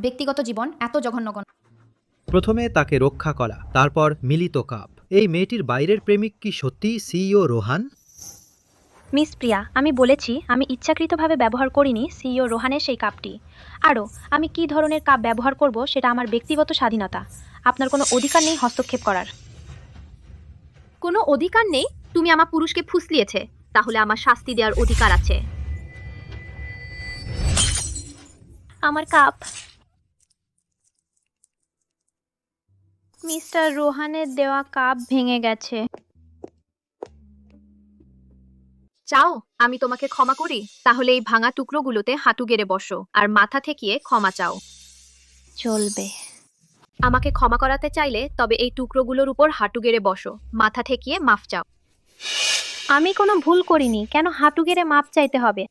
ব্যক্তিগত জীবন এত জঘন্য। প্রথমে তাকে রক্ষা করা, তারপর মিলিত কাপ। এই মেয়েটির বাইরের প্রেমিক কি সত্যিই সিইও রোহান? মিস প্রিয়া, আমি বলেছি আমি ইচ্ছাকৃতভাবে ব্যবহার করিনি সিইও রোহানের সেই কাপটি। আরও আমি কী ধরনের কাপ ব্যবহার করব সেটা আমার ব্যক্তিগত স্বাধীনতা। আপনার কোনো অধিকার নেই হস্তক্ষেপ করার। কোনো অধিকার নেই? তুমি আমার পুরুষকে ফুসলিয়েছে, তাহলে আমার শাস্তি দেওয়ার অধিকার আছে। আমার কাপ। মিস্টার রোহানের দেওয়া কাপ ভেঙে গেছে। চাও আমি তোমাকে ক্ষমা করি? তাহলে এই ভাঙা টুকরোগুলোতে হাঁটু গেড়ে বসো আর মাথা ঠেকিয়ে ক্ষমা চাও। চলবে। আমাকে ক্ষমা করাতে চাইলে তবে এই টুকরোগুলোর উপর হাঁটু গেড়ে বসো, মাথা ঠেকিয়ে মাফ চাও। আমি কোনো ভুল করিনি, কেন হাঁটু গেড়ে মাপ চাইতে হবে?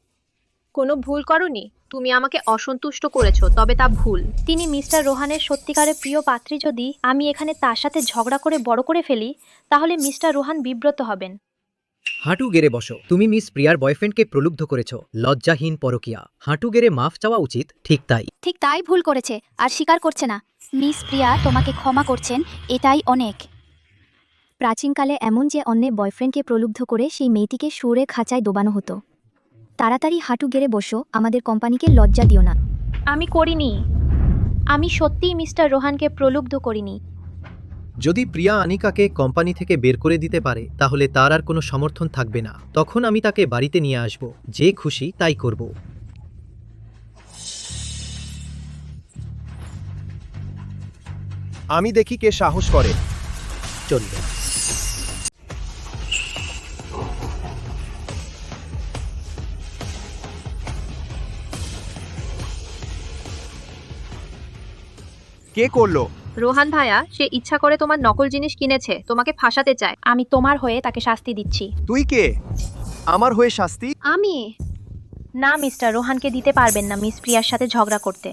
কোনো ভুল করনি, তুমি আমাকে অসন্তুষ্ট করেছো, তবে তা ভুল। তিনি মিস্টার রোহানের সত্যিকারের প্রিয় পাত্রী। যদি আমি এখানে তার সাথে ঝগড়া করে বড় করে ফেলি, তাহলে মিস্টার রোহান বিব্রত হবেন। হাঁটু গেড়ে বসো। তুমি মিস প্রিয়ার বয়ফ্রেন্ডকে প্রলুব্ধ করেছ। লজ্জাহীন পরকীয়া। হাঁটু গেড়ে মাফ চাওয়া উচিত। ঠিক তাই। ঠিক তাই, ভুল করেছে আর স্বীকার করছে না। মিস প্রিয়া তোমাকে ক্ষমা করছেন, এটাই অনেক। প্রাচীনকালে এমন যে অন্যের বয়ফ্রেন্ডকে প্রলুব্ধ করে সেই মেয়েটিকে সুরে খাঁচায় দোবানো হতো। তাড়াতাড়ি হাঁটু গেড়ে বসো, আমাদের কোম্পানিকে লজ্জা দিও না। আমি করিনি। আমি সত্যিই মিস্টার রোহানকে প্রলুব্ধ করিনি। যদি প্রিয়া আনিকাকে কোম্পানি থেকে বের করে দিতে পারে তাহলে তার আর কোনো সমর্থন থাকবে না। তখন আমি তাকে বাড়িতে নিয়ে আসব, যে খুশি তাই করব। আমি দেখি কে সাহস করে। চলবে। কে করলো? রোহান ভাইয়া, সে ইচ্ছা করে তোমার নকল জিনিস কিনেছে, তোমাকে ফাঁসাতে চায়। আমি তোমার হয়ে তাকে শাস্তি দিচ্ছি। তুই কে? আমার হয়ে শাস্তি? আমি না, মিস্টার রোহানকে দিতে পারবেন না মিস প্রিয়ার সাথে ঝগড়া করতে।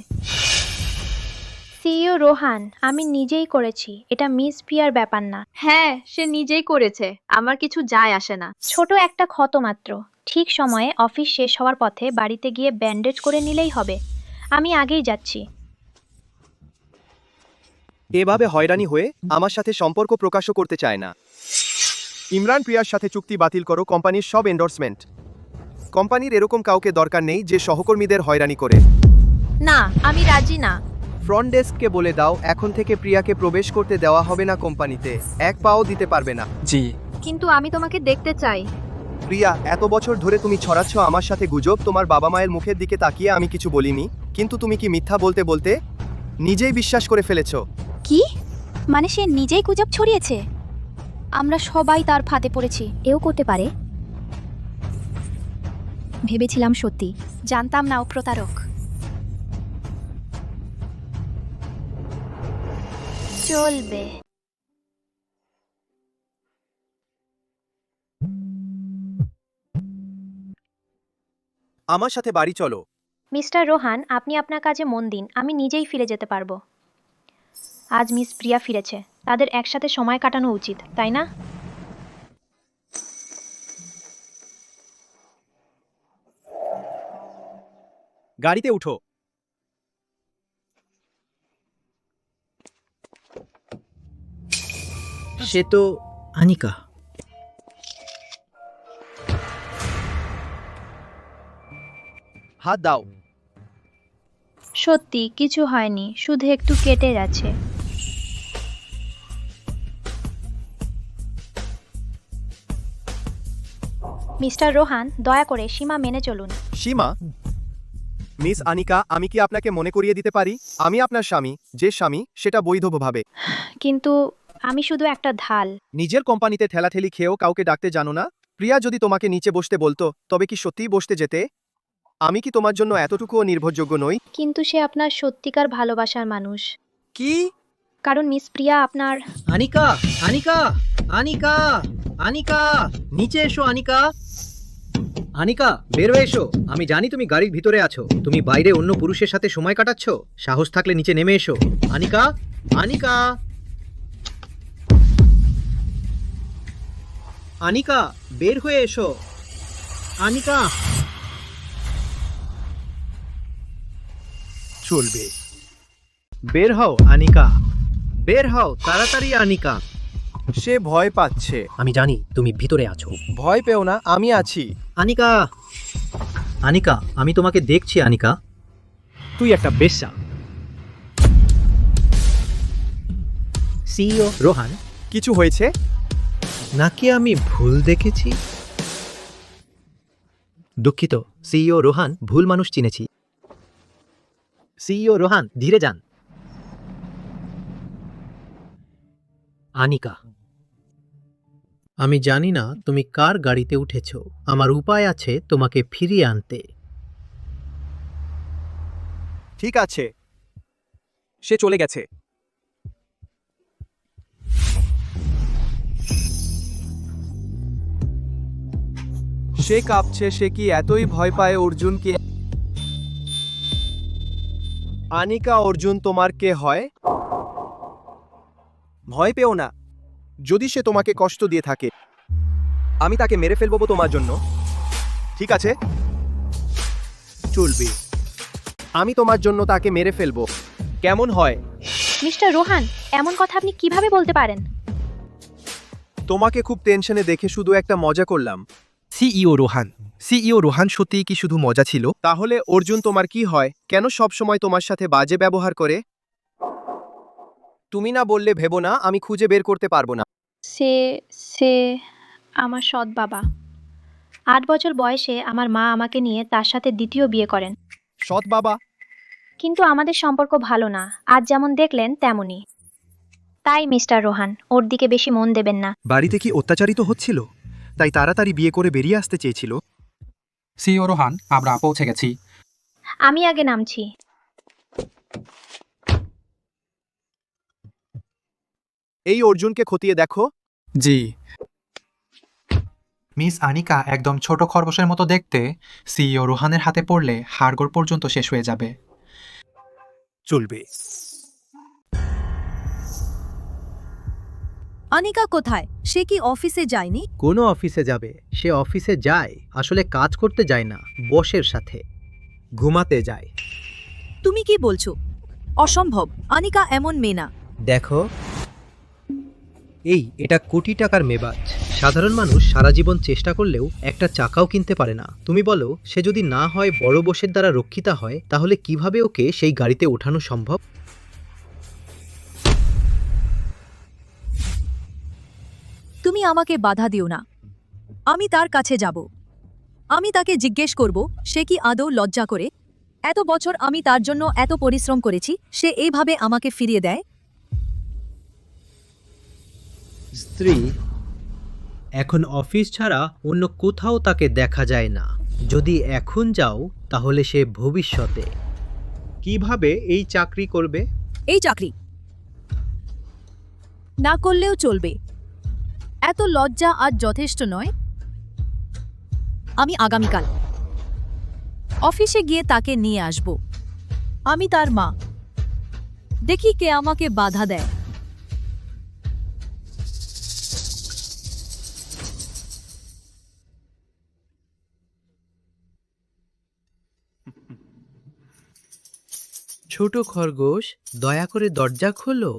সিইও রোহান, আমি নিজেই করেছি, এটা মিস প্রিয়ার ব্যাপার না। হ্যাঁ, সে নিজেই করেছে, আমার কিছু যায় আসে না। ছোট একটা ক্ষত মাত্র। ঠিক সময়ে অফিস শেষ হওয়ার পথে বাড়িতে গিয়ে ব্যান্ডেজ করে নিলেই হবে। আমি আগেই যাচ্ছি। এভাবে হয়রানি হয়ে আমার সাথে সম্পর্ক প্রকাশও করতে চায় না। ইমরান প্রিয়ার সাথে চুক্তি বাতিল করো, কোম্পানির সব এন্ডোর্সমেন্ট। কোম্পানির এরকম কাউকে দরকার নেই যে সহকর্মীদের হয়রানি করে। না, আমি রাজি না। ফ্রন্ট ডেস্ককে বলে দাও এখন থেকে প্রিয়াকে প্রবেশ করতে দেওয়া হবে না কোম্পানিতে, এক পাও দিতে পারবে না। জি। কিন্তু আমি তোমাকে দেখতে চাই। প্রিয়া, এত বছর ধরে তুমি ছড়াচ্ছ আমার সাথে গুজব। তোমার বাবা মায়ের মুখের দিকে তাকিয়ে আমি কিছু বলিনি, কিন্তু তুমি কি মিথ্যা বলতে বলতে নিজেই বিশ্বাস করে ফেলেছ? কি মানে সে নিজেই গুজব ছড়িয়েছে? আমরা সবাই তার ফাঁদে পড়েছি। এও করতে পারে। ভেবেছিলাম সত্যি। জানতাম না ও প্রতারক। চলবে। আমার সাথে বাড়ি চলো। মিস্টার রোহান, আপনি আপনার কাজে মন দিন, আমি নিজেই ফিরে যেতে পারবো। আজ মিস প্রিয়া ফিরেছে, তাদের একসাথে সময় কাটানো উচিত, তাই না? গাড়িতে উঠো। সে তো আনিকা। হাত দাও। সত্যি কিছু হয়নি, শুধু একটু কেটে গেছে। মিস্টার রোহান, দয়া করে সীমা মেনে চলুন। সীমা? মিস আনিকা, আমি কি আপনাকে মনে করিয়ে দিতে পারি আমি আপনার স্বামী? যে স্বামী সেটা বৈধভাবে। কিন্তু আমি শুধু একটা ঢাল। নিজের কোম্পানিতে ঠেলাঠেলি খেয়েও কাউকে ডাকতে জানো না? প্রিয়া যদি তোমাকে নিচে বসতে বলতো তবে কি সত্যিই বসতে যেতে? আমি কি তোমার জন্য এতটুকুও নির্ভরযোগ্য নই? কিন্তু সে আপনার সত্যিকার ভালোবাসার মানুষ। কি? কারণ মিস প্রিয়া আপনার। আনিকা, আনিকা, আনিকা, আনিকা, নিচে এসো আনিকা। আনিকা, বের হয়ে এসো। আমি জানি তুমি গাড়ির ভিতরে আছো, তুমি বাইরে অন্য পুরুষের সাথে সময় কাটাচ্ছ। সাহস থাকলে নিচে নেমে এসো। আনিকা, আনিকা, আনিকা, বের হয়ে এসো। আনিকা। চলবে। বের হও আনিকা, বের হও তাড়াতাড়ি আনিকা। সে ভয় পাচ্ছে। আমি জানি তুমি ভিতরে আছো। ভয় পেও না, আমি আছি। আনিকা, আনিকা, আমি তোমাকে দেখছি। আনিকা, তুই একটা বেশ্যা। সিইও রোহান, কিছু হয়েছে? নাকি আমি ভুল দেখেছি? দুঃখিত সিইও রোহান, ভুল মানুষ চিনেছি। সিইও রোহান, ধীরে যান। আনিকা, আমি জানি না তুমি কার গাড়িতে উঠেছ। আমার উপায় আছে তোমাকে ফিরিয়ে আনতে। ঠিক আছে, সে চলে গেছে। সে কাঁপছে। সে কি এতই ভয় পায় অর্জুনকে? আনিকা, অর্জুন তোমার কে হয়? ভয় পেও না। যদি সে তোমাকে কষ্ট দিয়ে থাকে, আমি তাকে মেরে ফেলবো তোমার জন্য। ঠিক আছে, চলবে। আমি তোমার জন্য তাকে মেরে ফেলবো। কেমন হয়? মিস্টার রোহান, এমন কথা আপনি কিভাবে বলতে পারেন? তোমাকে খুব টেনশনে দেখে শুধু একটা মজা করলাম। সিইও রোহান সত্যিই কি শুধু মজা ছিল? তাহলে অর্জুন তোমার কি হয়? কেন সব সময় তোমার সাথে বাজে ব্যবহার করে? তুমি না বললে ভেবো না, আমি খুঁজে বের করতে পারবো না। সে সে আমার সৎ বাবা। 8 বছর বয়সে আমার মা আমাকে নিয়ে তার সাথে দ্বিতীয় বিয়ে করেন। সৎ বাবা? কিন্তু আমাদের সম্পর্ক ভালো না, আজ যেমন দেখলেন তেমনই। তাই মিস্টার রোহান, ওর দিকে বেশি মন দেবেন না। বাড়িতে কি অত্যাচারিত হচ্ছিল, তাই তাড়াতাড়ি বিয়ে করে বেরিয়ে আসতে চেয়েছিল? সিইও রোহান, আমরা পৌঁছে গেছি। আমি আগে নামছি। এই অর্জুনকে খতিয়ে দেখো। জি। মিস আনিকা একদম ছোট খরগোশের মতো দেখতে। সিইও রোহানের হাতে পড়লে হাড়গোড় পর্যন্ত শেষ হয়ে যাবে। চলবে। আনিকা কোথায়? সে কি অফিসে যায়নি? কোনো অফিসে যাবে? সে অফিসে যায়, আসলে কাজ করতে যায় না, বসের সাথে ঘুমাতে যায়। তুমি কি বলছো? অসম্ভব। আনিকা এমন মেয়ে না। দেখো, এটা কোটি টাকার মেবাজ। সাধারণ মানুষ সারা জীবন চেষ্টা করলেও একটা চাকাও কিনতে পারে না। তুমি বলো, সে যদি না হয় বড় বসের দ্বারা রক্ষিতা হয়, তাহলে কিভাবে ওকে সেই গাড়িতে ওঠানো সম্ভব? তুমি আমাকে বাধা দিও না। আমি তার কাছে যাব। আমি তাকে জিজ্ঞেস করব, সে কি আদৌ লজ্জা করে? এত বছর আমি তার জন্য এত পরিশ্রম করেছি, সে এইভাবে আমাকে ফিরিয়ে দেয়? স্ত্রী এখন অফিস ছাড়া অন্য কোথাও তাকে দেখা যায় না। যদি এখন যাও, তাহলে সে ভবিষ্যতে কিভাবে এই চাকরি করবে? এই চাকরি না করলেও চলবে। এত লজ্জা আজ যথেষ্ট নয়। আমি আগামীকাল অফিসে গিয়ে তাকে নিয়ে আসব। আমি তার মা। দেখি কে আমাকে বাধা দেয়। ছোট খরগোশ, দয়া করে দরজা খোলো।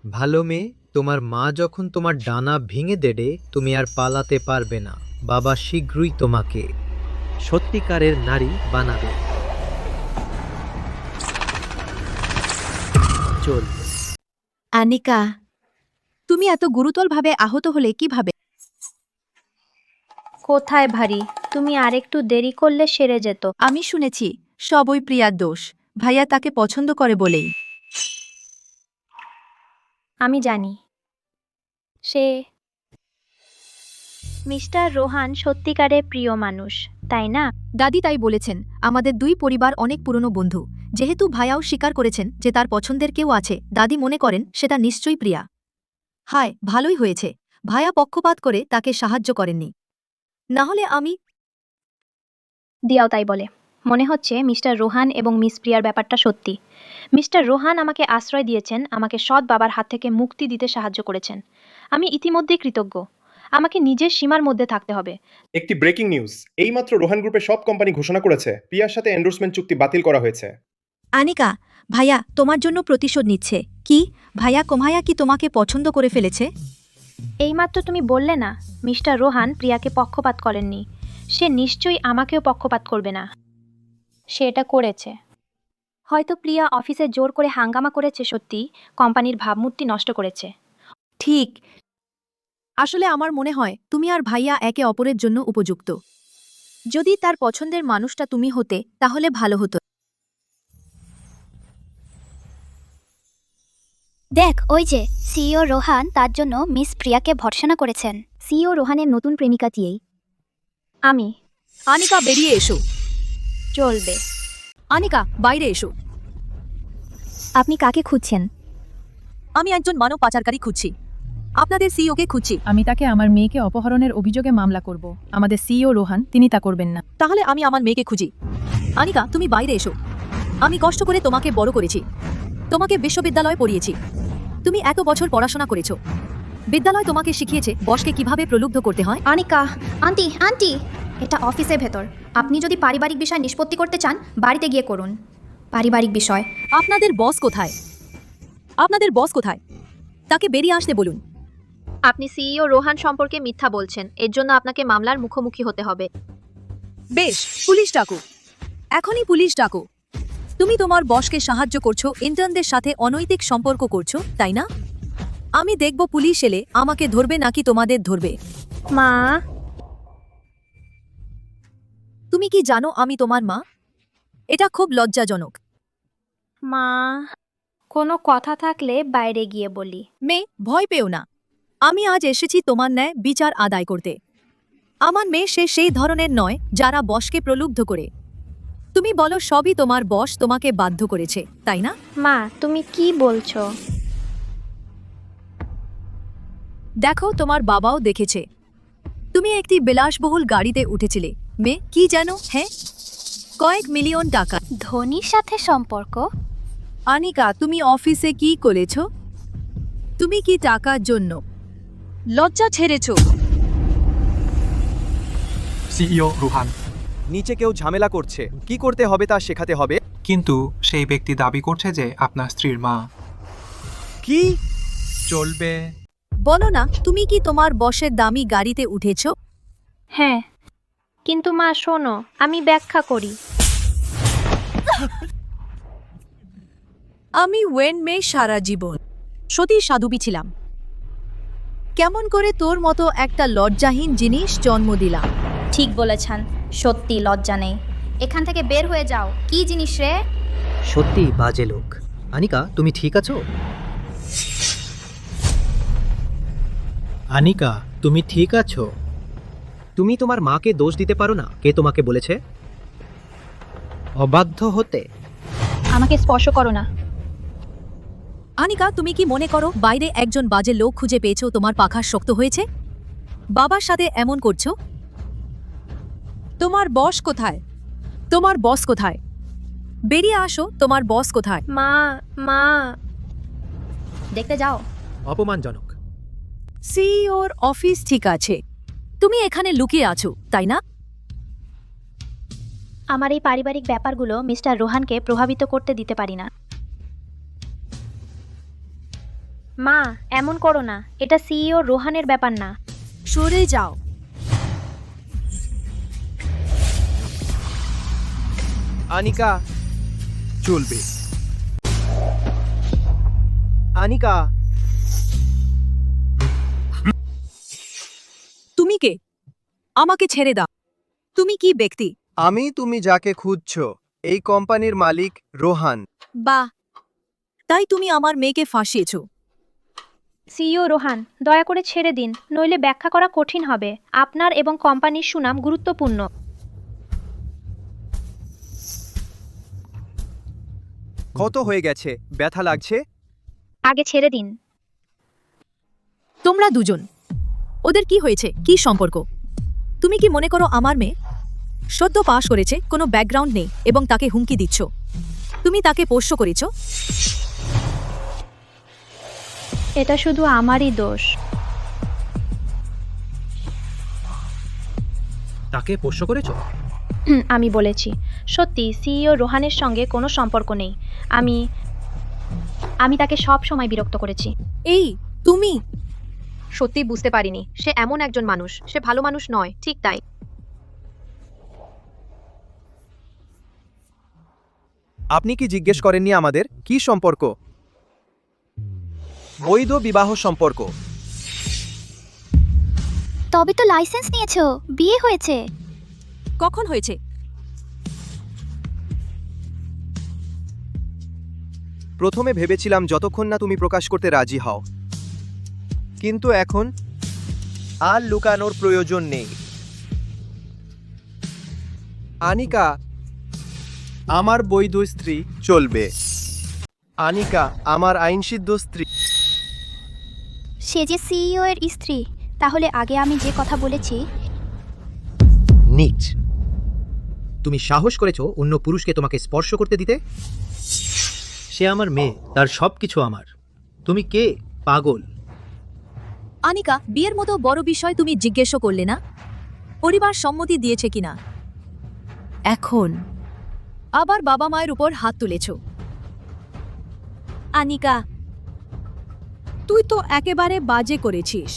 ভালো মেয়ে, তোমার মা যখন তোমার ডানা ভেঙে দেবে, তুমি আর পালাতে পারবে না। বাবা শীঘ্রই তোমাকে সত্যিকারের নারী বানাবে। চল। আনিকা, তুমি এত গুরুতরভাবে আহত হলে কিভাবে? কোথায় ভারী? তুমি আরেকটু দেরি করলে সেরে যেত। আমি শুনেছি সবই প্রিয়ার দোষ। ভাইয়া তাকে পছন্দ করে বলেই। আমি জানি। সে মিস্টার রোহান সত্যিকারের প্রিয় মানুষ। তাই না? দাদি তাই বলেছেন। আমাদের দুই পরিবার অনেক পুরনো বন্ধু। যেহেতু ভাইয়াও স্বীকার করেছেন যে তার পছন্দের কেউ আছে, দাদি মনে করেন সেটা নিশ্চয়ই প্রিয়া। হায়, ভালোই হয়েছে ভাইয়া পক্ষপাত করে তাকে সাহায্য করেননি। না হলে আমি দিয়াও তাই বলে। মনে হচ্ছে মিস্টার রোহান এবং মিস প্রিয়ার ব্যাপারটা সত্যি। মিস্টার রোহান আমাকে আশ্রয় দিয়েছেন, আমাকে সৎ বাবার হাত থেকে মুক্তি দিতে সাহায্য করেছেন। আমি ইতিমধ্যেই কৃতজ্ঞ। আমাকে নিজের সীমার মধ্যে থাকতে হবে। একটি ব্রেকিং নিউজ, এইমাত্র রোহান গ্রুপের সব কোম্পানি ঘোষণা করেছে প্রিয়ার সাথে এন্ডোর্সমেন্ট চুক্তি বাতিল করা হয়েছে। আনিকা, ভাইয়া তোমার জন্য প্রতিশোধ নিচ্ছে। কি ভাইয়া কি তোমাকে পছন্দ করে ফেলেছে? এইমাত্র তুমি বললে না মিস্টার রোহান প্রিয়াকে পক্ষপাত করেননি। সে নিশ্চয়ই আমাকেও পক্ষপাত করবে না। সে এটা করেছে। হয়তো প্রিয়া অফিসে জোর করে হাঙ্গামা করেছে, সত্যি কোম্পানির ভাবমূর্তি নষ্ট করেছে। ঠিক। আসলে আমার মনে হয় তুমি আর ভাইয়া একে অপরের জন্য উপযুক্ত। যদি তার পছন্দের মানুষটা তুমি হতে তাহলে ভালো হতো। দেখ, ওই যে সিইও রোহান তার জন্য মিস প্রিয়াকে ভর্ৎসনা করেছেন। সিইও রোহানের নতুন প্রেমিকা দিয়েই। আমি আনিকা, বেরিয়ে এসো। চলবে। আনিকা, বাইরে এসো। আপনি কাকে খুঁজছেন? আমি একজন মানব পাচারকারী খুঁজছি। আপনাদের সিইওকে খুঁজছি। আমি তাকে আমার মেয়েকে অপহরণের অভিযোগে মামলা করব। আমাদের সিইও রোহান, তিনি তা করবেন না। তাহলে আমি আমার মেয়েকে খুঁজি। আনিকা, তুমি বাইরে এসো। আমি কষ্ট করে তোমাকে বড় করেছি, তোমাকে বিশ্ববিদ্যালয়ে পড়িয়েছি। তুমি এত বছর পড়াশোনা করেছো। বিদ্যালয় তোমাকে শিখিয়েছে বসকে কিভাবে প্রলুব্ধ করতে হয়। আনিকা, আন্টি, এটা অফিসের ভেতর। আপনি যদি পারিবারিক বিষয় নিষ্পত্তি করতে চান বাড়িতে গিয়ে করুন। পারিবারিক বিষয়। আপনাদের বস কোথায়? তাকে বেরিয়ে আসতে বলুন। আপনি সিইও রোহান সম্পর্কে মিথ্যা বলছেন, এর জন্য আপনাকে মামলার মুখোমুখি হতে হবে। বেশ, পুলিশ ডাকো। এখনই পুলিশ ডাকো। তুমি তোমার বসকে সাহায্য করছো, ইন্টার্নদের সাথে অনৈতিক সম্পর্ক করছো, তাই না? আমি দেখব পুলিশ এলে আমাকে ধরবে নাকি তোমাদের ধরবে। মা, তুমি কি জানো আমি তোমার মা? এটা খুব লজ্জাজনক। মা, কোনো কথা থাকলে বাইরে গিয়ে বলি। মেয়ে, ভয় পেও না। আমি আজ এসেছি তোমার ন্যায় বিচার আদায় করতে। আমার মেয়ে সে সেই ধরনের নয় যারা বসকে প্রলুব্ধ করে। তুমি বলো সবই তোমার বস তোমাকে বাধ্য করেছে, তাই না? মা, তুমি কি বলছো? দেখো, তোমার বাবাও দেখেছে। তুমি একটি বিলাসবহুল গাড়িতে উঠেছিলে। মেয়ে, কি জানো? হ্যাঁ, কয়েক মিলিয়ন টাকা। ধোনির সাথে সম্পর্ক? আনিকা, তুমি অফিসে কি করেছ? তুমি কি টাকার জন্য লজ্জা ছেড়েছ? সিইও রোহান। নিচে কেউ ঝামেলা করছে, কি করতে হবে তা শেখাতে হবে। কিন্তু সেই ব্যক্তি দাবি করছে যে আপনার স্ত্রীর মা। কি? চলবে। বলো না, তুমি কি তোমার বসের দামি গাড়িতে উঠেছ? হ্যাঁ, কিন্তু মা শোনো, আমি ব্যাখ্যা করি। আমি মেয়ে সারা জীবন সতী সাধুবী ছিলাম। কেমন করে তোর মতো একটা লজ্জাহীন জিনিস জন্ম দিলাম? ঠিক বলেছেন, সত্যি লজ্জা নেই। এখান থেকে বের হয়ে যাও। কি জিনিস রে? সত্যি বাজে লোক। আনিকা, তুমি ঠিক আছো? আনিকা, তুমি ঠিক আছো? তুমি তোমার মাকে দোষ দিতে পারো না। কে তোমাকে বলেছে অবাধ্য হতে? আমাকে স্পর্শ করো না। আনিকা, তুমি কি মনে করো বাইরে একজন বাজে লোক খুঁজে পেয়েছো তোমার পাখা শক্ত হয়েছে? বাবার সাথে এমন করছো? তোমার বস কোথায়? বেরিয়ে আসো, তোমার বস কোথায়? মা, দেখতে যাও। অপমানজনক। সিইওর অফিস ঠিক আছে, তুমি এখানে লুকিয়ে আছো, তাই না? আমার এই পারিবারিক ব্যাপারগুলো মিস্টার রোহানকে প্রভাবিত করতে দিতে পারি না। মা, এমন করো না। এটা সিইও রোহানের ব্যাপার না। সরে যাও। আনিকা, চলবে। আনিকা, তুমি কে? আমাকে ছেড়ে দাও। তুমি কি ব্যক্তি? তুমি যাকে খুঁজছো এই কোম্পানির মালিক রোহান। বাহ, তাই তুমি আমার মেয়েকে ফাঁসিয়েছো। সিইও রোহান, দয়া করে ছেড়ে দিন, নইলে ব্যাখ্যা করা কঠিন হবে। আপনার এবং কোম্পানির সুনাম গুরুত্বপূর্ণ। কত হয়ে গেছে? ব্যথা লাগছে? আগে ছেড়ে দিন। তোমরা দুজন, ওদের কি হয়েছে? কি সম্পর্ক? তুমি কি মনে করো আমার মেয়ে সদ্য পাশ করেছে, কোনো ব্যাকগ্রাউন্ড নেই এবং তাকে হুমকি দিচ্ছ? তুমি তাকে পোষ্য করেছ? এটা শুধু আমারই দোষ। তাকে পোষ্য করেছো? আমি বলেছি, সত্যি সিইও রোহানের সঙ্গে কোনো সম্পর্ক নেই। আমি তাকে সব সময় বিরক্ত করেছি। এই তুমি সত্যি বুঝতে পারিনি সে এমন একজন মানুষ, সে ভালো মানুষ নয়, ঠিক তাই। আপনি কি জিজ্ঞেস করেননি আমাদের কি সম্পর্ক? বৈধ বিবাহ সম্পর্ক। তবে তো লাইসেন্স নিয়েছো, বিয়ে হয়েছে। কখন হয়েছে? প্রথমে ভেবেছিলাম যতক্ষণ না তুমি প্রকাশ করতে রাজি হও, কিন্তু এখন আর লুকানোর প্রয়োজন নেই। আনিকা আমার বৈধ স্ত্রী চলবে। আনিকা আমার আইনসিদ্ধ স্ত্রী। সে যে সিইও এর স্ত্রী, তাহলে আগে আমি যে কথা বলেছি। নিচ, তুমি সাহস করেছো অন্য পুরুষকে তোমাকে স্পর্শ করতে দিতে? সে আমার মেয়ে, তার সবকিছু আমার। তুমি কে? পাগল। আনিকা, বিয়ের মতো বড় বিষয় তুমি জিজ্ঞেসও করলে না পরিবার সম্মতি দিয়েছে কিনা। এখন আবার বাবা মায়ের উপর হাত তুলেছ। আনিকা, তুই তো একেবারে বাজে করেছিস।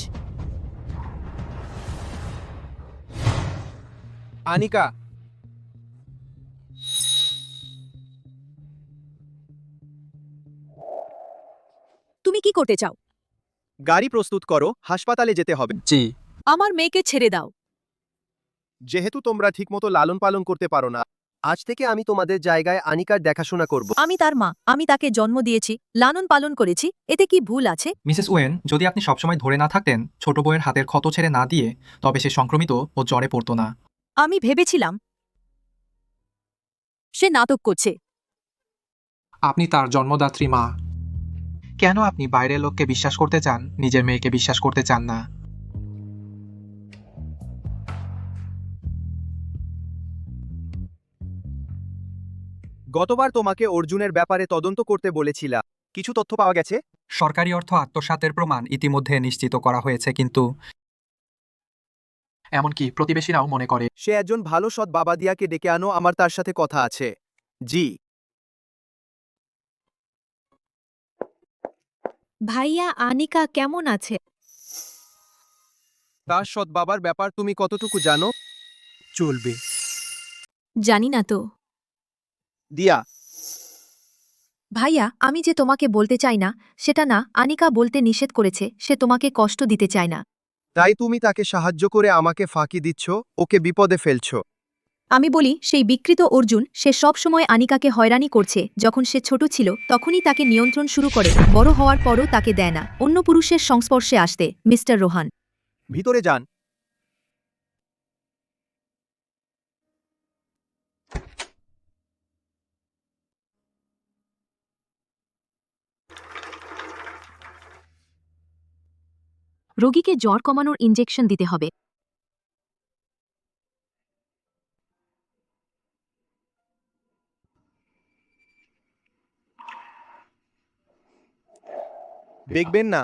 আনিকা, তুমি কি করতে চাও? গাড়ি প্রস্তুত করো, হাসপাতালে যেতে হবে। জি। আমার মেয়েকে ছেড়ে দাও। যেহেতু তোমরা ঠিকমতো লালন পালন করতে পারো না, আজ থেকে আমি তোমাদের জায়গায় আনিকার দেখাশোনা করব। আমি তার মা, আমি তাকে জন্ম দিয়েছি, লালন পালন করেছি, এতে কি ভুল আছে? মিসেস ওয়েন, যদি আপনি সবসময় ধরে না থাকতেন, ছোট বউয়ের হাতের ক্ষত ছেড়ে না দিয়ে, তবে সে সংক্রমিত ও জ্বরে পড়তো না। আমি ভেবেছিলাম সে নাটক করছে। আপনি তার জন্মদাত্রী মা। কেন আপনি বাইরের লোককে বিশ্বাস করতে চান, নিজের মেয়েকে বিশ্বাস করতে চান না? গতবার তোমাকে অর্জুনের ব্যাপারে তদন্ত করতে বলেছিলাম, কিছু তথ্য পাওয়া গেছে? সরকারি অর্থ আত্মসাতের প্রমাণ ইতিমধ্যে নিশ্চিত করা হয়েছে, কিন্তু এমনকি প্রতিবেশীরাও মনে করে সে একজন ভালো সৎ বাবা। দিয়াকে ডেকে আনো, আমার তার সাথে কথা আছে। জি। ভাইয়া, আনিকা কেমন আছে? তার সৎ বাবার ব্যাপার তুমি কতটুকু জানো? চলবে। জানি না তো। দিয়া, ভাইয়া, আমি যে তোমাকে বলতে চাই না সেটা না, আনিকা বলতে নিষেধ করেছে, সে তোমাকে কষ্ট দিতে চায় না। তাই তুমি তাকে সাহায্য করে আমাকে ফাঁকি দিচ্ছ, ওকে বিপদে ফেলছো। আমি বলি, সেই বিকৃত অর্জুন, সে সব সময় আনিকাকে হয়রানি করছে। যখন সে ছোট ছিল তখনই তাকে নিয়ন্ত্রণ শুরু করে, বড় হওয়ার পরও তাকে দেয় না অন্য পুরুষের সংস্পর্শে আসতে। মিস্টার রোহান, ভিতরে যান। রোগীকে জ্বর কমানোর ইনজেকশন দিতে হবে। দেখবেন না,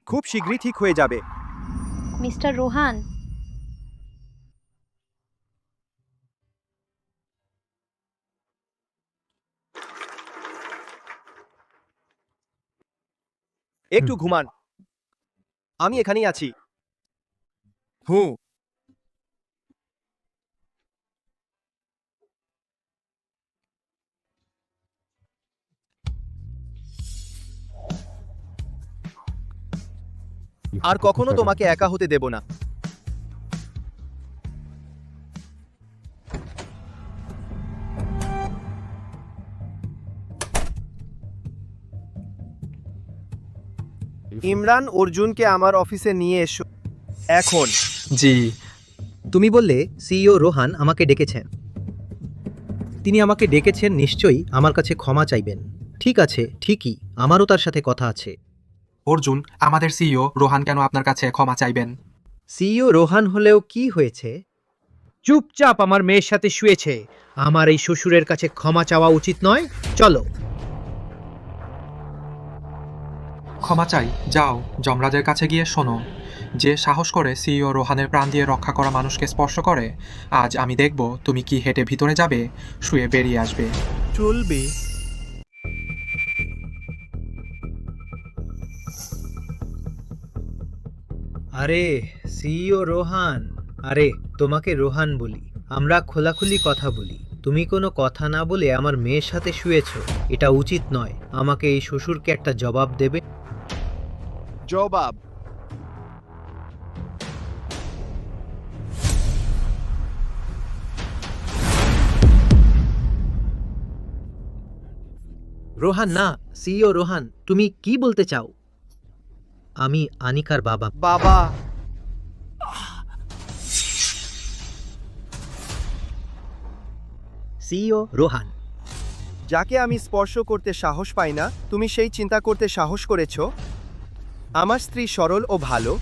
খুব শীঘ্রই ঠিক হয়ে যাবে। মিস্টার রোহান, একটু ঘুমান, আমি এখানেই আছি। হুঁ। আর কখনো তোমাকে একা হতে দেব না। ইমরান, অর্জুনকে আমার অফিসে নিয়ে এসো এখন। জি। তুমি বললে সিইও রোহান আমাকে ডেকেছেন। তিনি আমাকে ডেকেছেন, নিশ্চয়ই আমার কাছে ক্ষমা চাইবেন। ঠিক আছে, ঠিকই, আমারও তার সাথে কথা আছে। অর্জুন, আমাদের সিইও রোহান কেন আপনার কাছে ক্ষমা চাইবেন? সিইও রোহান হলেও কি হয়েছে? চুপচাপ আমার মেয়ের সাথে শুয়েছে। আমার এই শ্বশুরের কাছে ক্ষমা চাওয়া উচিত নয়। চলো। ক্ষমা চাই, যাও যমরাজের কাছে গিয়ে শোনো। যে সাহস করে সিইও রোহানের প্রাণ দিয়ে রক্ষা করা মানুষকে স্পর্শ করে, আজ আমি দেখব তুমি কি হেঁটে ভিতরে যাবে, শুয়ে বেরিয়ে আসবে। চলবে। আরে সিইও রোহান, আরে তোমাকে রোহান বলি। আমরা খোলাখুলি কথা বলি। তুমি কোনো কথা না বলে আমার মেয়ের সাথে শুয়েছো, এটা উচিত নয়। আমাকে এই শ্বশুরকে একটা জবাব দেবে। জবাব? রোহান না, সিইও রোহান, তুমি কি বলতে চাও? আমি আনিকার বাবা। বাবা? সিইও রোহান। যাকে আমি স্পর্শ করতে সাহস পাই না, তুমি সেই চিন্তা করতে সাহস করেছো? আমার স্ত্রী সরল ও ভালো,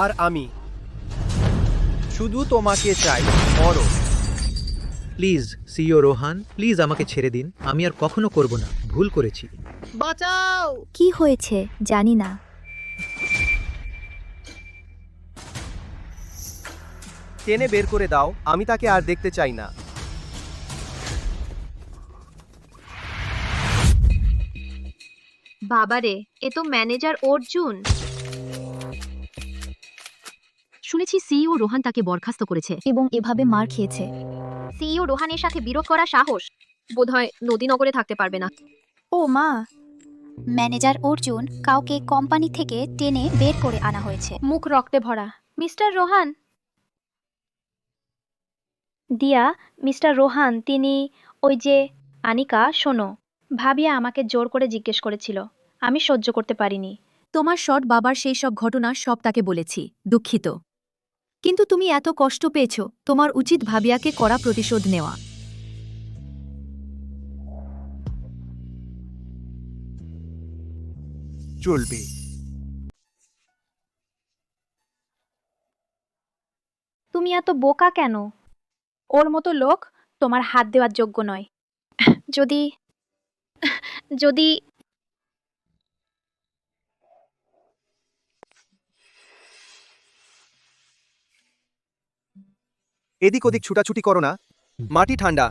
আর আমি শুধু তোমাকে চাই মরো। প্লিজ সিইও রোহান, প্লিজ আমাকে ছেড়ে দিন। আমি আর কখনো করব না, ভুল করেছি। বাঁচাও! কি হয়েছে জানি না। টেনে বের করে দাও, আমি তাকে আর দেখতে চাই না। বাবারে, এ তো ম্যানেজার অর্জুন। শুনেছি সিইও রোহান তাকে বরখাস্ত করেছে। এবং এভাবে মার খেয়েছে। সিইও রোহানের সাথে বিরোধ করা সাহস। বোধহয় নদীনগরে থাকতে পারবে না। ও মা, ম্যানেজার অর্জুন কাউকে কোম্পানি থেকে টেনে বের করে আনা হয়েছে। মুখ রক্তে ভরা। মিস্টার রোহান। দিয়া, মিস্টার রোহান তিনি ওই যে আনিকা, শোনো, ভাবিয়া আমাকে জোর করে জিজ্ঞেস করেছিল, আমি সহ্য করতে পারিনি। তোমার সৎ বাবার সেই সব ঘটনা সব তাকে বলেছি, দুঃখিত। কিন্তু তুমি এত কষ্ট পেয়েছ, তোমার উচিত ভাবিয়াকে কড়া প্রতিশোধ নেওয়া। চলবে। তুমি এত বোকা কেন? ওর মতো লোক তোমার হাত দেওয়ার যোগ্য নয়। যদি যদি এদিক ওদিক ছুটাছুটি করো না, মাটি ঠান্ডা।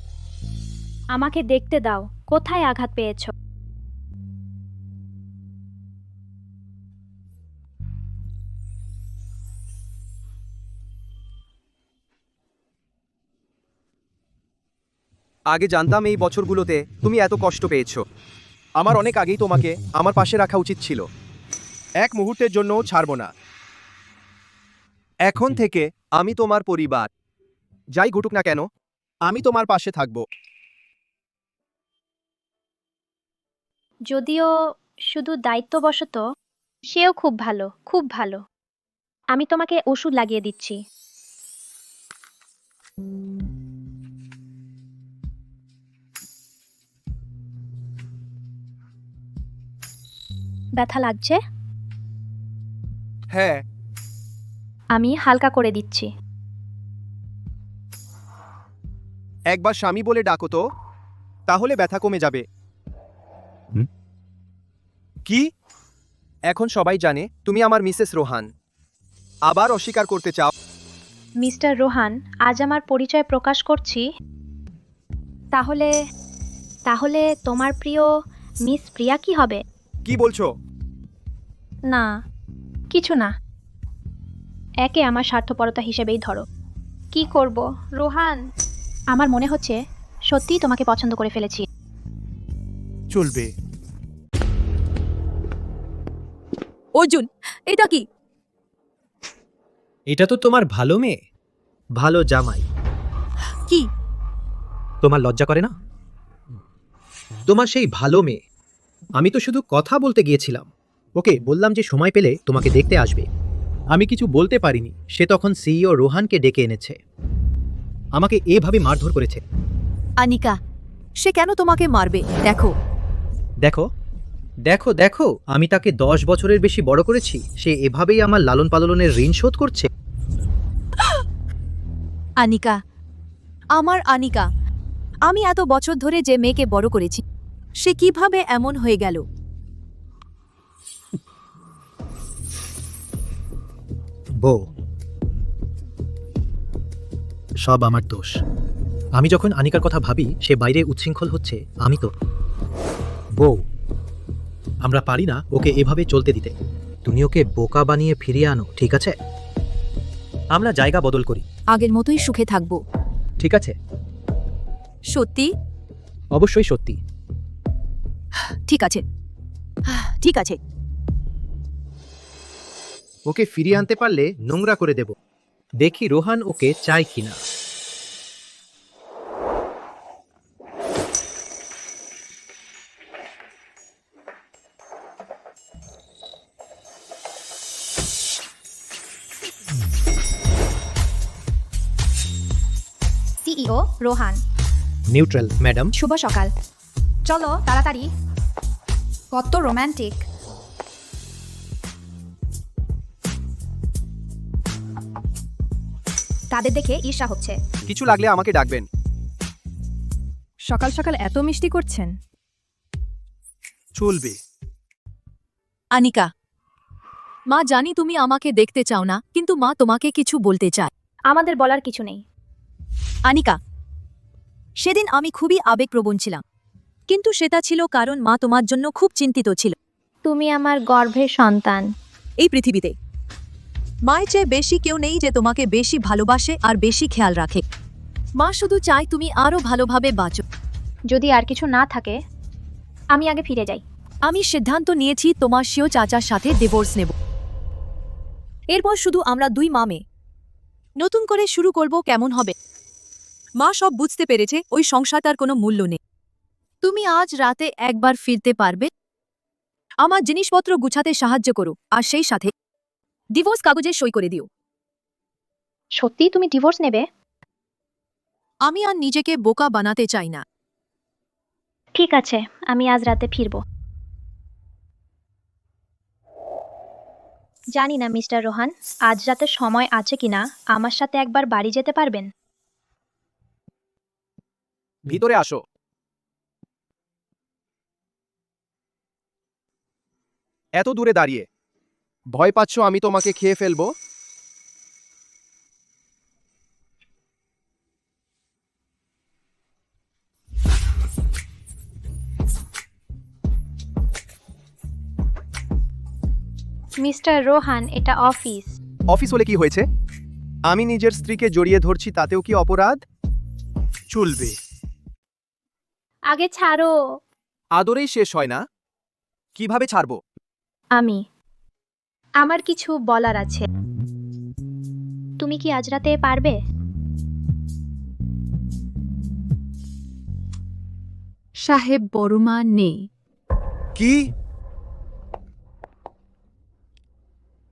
আমাকে দেখতে দাও, কোথায় আঘাত পেয়েছ। আগে জানতাম এই বছরগুলোতে তুমি এত কষ্ট পেয়েছো। আমার অনেক আগেই তোমাকে আমার পাশে রাখা উচিত ছিল। এক মুহূর্তের জন্যও ছাড়বো না। এখন থেকে আমি তোমার পরিবার। যাই ঘটুক না কেন, আমি তোমার পাশে থাকব। যদিও শুধু দায়িত্ববশত, সেও খুব ভালো, খুব ভালো। আমি তোমাকে ওষুধ লাগিয়ে দিচ্ছি। ব্যথা লাগছে? হ্যাঁ। আমি হালকা করে দিচ্ছি। একবার স্বামী বলে ডাকো তো, তাহলে ব্যথা কমে যাবে। কি? এখন সবাই জানে তুমি আমার মিসেস রোহান। আবার অস্বীকার করতে চাও? মিস্টার রোহান, আজ আমার পরিচয় প্রকাশ করছি। তাহলে তাহলে তোমার প্রিয় মিস প্রিয়া কি হবে? কি বলছো? না, কিছু না। একে আমার স্বার্থপরতা হিসেবেই ধরো। কি করব রোহান? আমার মনে হচ্ছে সত্যিই তোমাকে পছন্দ করে ফেলেছি। চলবে। অর্জুন, এটা কি? এটা তো তোমার ভালো মেয়ে, ভালো জামাই। কি? তোমার লজ্জা করে না? তোমার সেই ভালো মেয়ে। আমি তো শুধু কথা বলতে গিয়েছিলাম। ওকে বললাম যে সময় পেলে তোমাকে দেখতে আসবে। আমি কিছু বলতে পারিনি। সে তখন সিইও রোহানকে ডেকে এনেছে, আমাকে এভাবে মারধর করেছে। আনিকা, সে কেন তোমাকে মারবে? দেখো। দেখো দেখো দেখো, আমি তাকে 10 বছরের বেশি বড় করেছি, সে এভাবেই আমার লালন পালনের ঋণ শোধ করছে। আনিকা, আমার আনিকা, আমি এত বছর ধরে যে মেয়েকে বড় করেছি, সে কিভাবে এমন হয়ে গেল? বউ, সব আমার দোষ। আমি যখন আনিকার কথা ভাবি সে বাইরে উচ্ছৃঙ্খল হচ্ছে, আমি তো। বউ, আমরা পারি না ওকে এভাবে চলতে দিতে। তুমি ওকে বোকা বানিয়ে ফিরিয়ে আনো, ঠিক আছে? আমরা জায়গা বদল করি। আগের মতোই সুখে থাকবো। ঠিক আছে? সত্যি? অবশ্যই সত্যি। ঠিক আছে, ঠিক আছে। ওকে ফিরিয়ে আনতে পারলে নোংরা করে দেব। দেখি রোহান ওকে চায় কিনা। সিইও রোহান। Neutral madam. শুভ সকাল। চলো তাড়াতাড়ি। কত রোমান্টিক। তাদের দেখে ঈর্ষা হচ্ছে। কিছু লাগলে আমাকে ডাকবেন। সকাল সকাল এত মিষ্টি করছেন? চলবে। আনিকা, মা জানি তুমি আমাকে দেখতে চাও না, কিন্তু মা তোমাকে কিছু বলতে চায়। আমাদের বলার কিছু নেই। আনিকা, সেদিন আমি খুবই আবেগপ্রবণ ছিলাম, কিন্তু সেটা ছিল কারণ মা তোমার জন্য খুব চিন্তিত ছিল। তুমি আমার গর্ভের সন্তান। এই পৃথিবীতে মায়ের চেয়ে বেশি কেউ নেই যে তোমাকে বেশি ভালোবাসে আর বেশি খেয়াল রাখে। মা শুধু চায় তুমি আরও ভালোভাবে বাঁচো। যদি আর কিছু না থাকে, আমি আগে ফিরে যাই। আমি সিদ্ধান্ত নিয়েছি তোমার শিও চাচার সাথে ডিভোর্স নেব। এরপর শুধু আমরা দুই মামে নতুন করে শুরু করব। কেমন হবে? মা সব বুঝতে পেরেছে ওই সংসারটার কোনো মূল্য নেই। তুমি আজ রাতে একবার ফিরতে পারবে? আমার জিনিসপত্র গুছাতে সাহায্য করো, আর সেই সাথে ডিভোর্স কাগজে সই করে দিও। সত্যি তুমি ডিভোর্স নেবে? আমি আর নিজেকে বোকা বানাতে চাই না। ঠিক আছে, আমি আজ রাতে ফিরব। জানি না মিস্টার রোহান, আজ রাতে সময় আছে কিনা আমার সাথে একবার বাড়ি যেতে পারবেন? ভিতরে আসো। এত দূরে দাঁড়িয়ে ভয় পাচ্ছ আমি তোমাকে খেয়ে ফেলবো? মিস্টার রোহান, এটা অফিস। অফিস হলে কি হয়েছে? আমি নিজের স্ত্রীকে জড়িয়ে ধরছি, তাতেও কি অপরাধ? চলবে। আগে ছাড়ো। আদরেই শেষ হয় না, কিভাবে ছাড়বো? আমার কিছু বলার আছে। তুমি কি আজ রাতে পারবে? সাহেব বড়মা নেই। কি?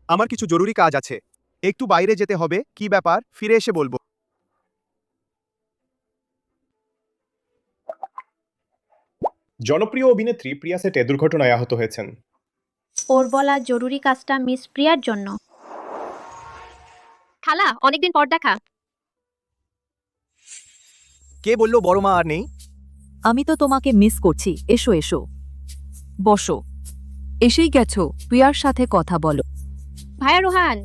আমার কিছু জরুরি কাজ আছে, একটু বাইরে যেতে হবে। কি ব্যাপার? ফিরে এসে বলবো। জনপ্রিয় অভিনেত্রী প্রিয়া সেটে দুর্ঘটনায় আহত হয়েছেন। ওর বলা জরুরি কাজটা মিস প্রিয়ার জন্য। খালা, অনেকদিন পর দেখা। কে বললো বড় মা আর নেই? আমি তো তোমাকে মিস করছি। এসো এসো, বসো। এসেই গেছো, প্রিয়ার সাথে কথা বলো। ভাইয়া রোহান,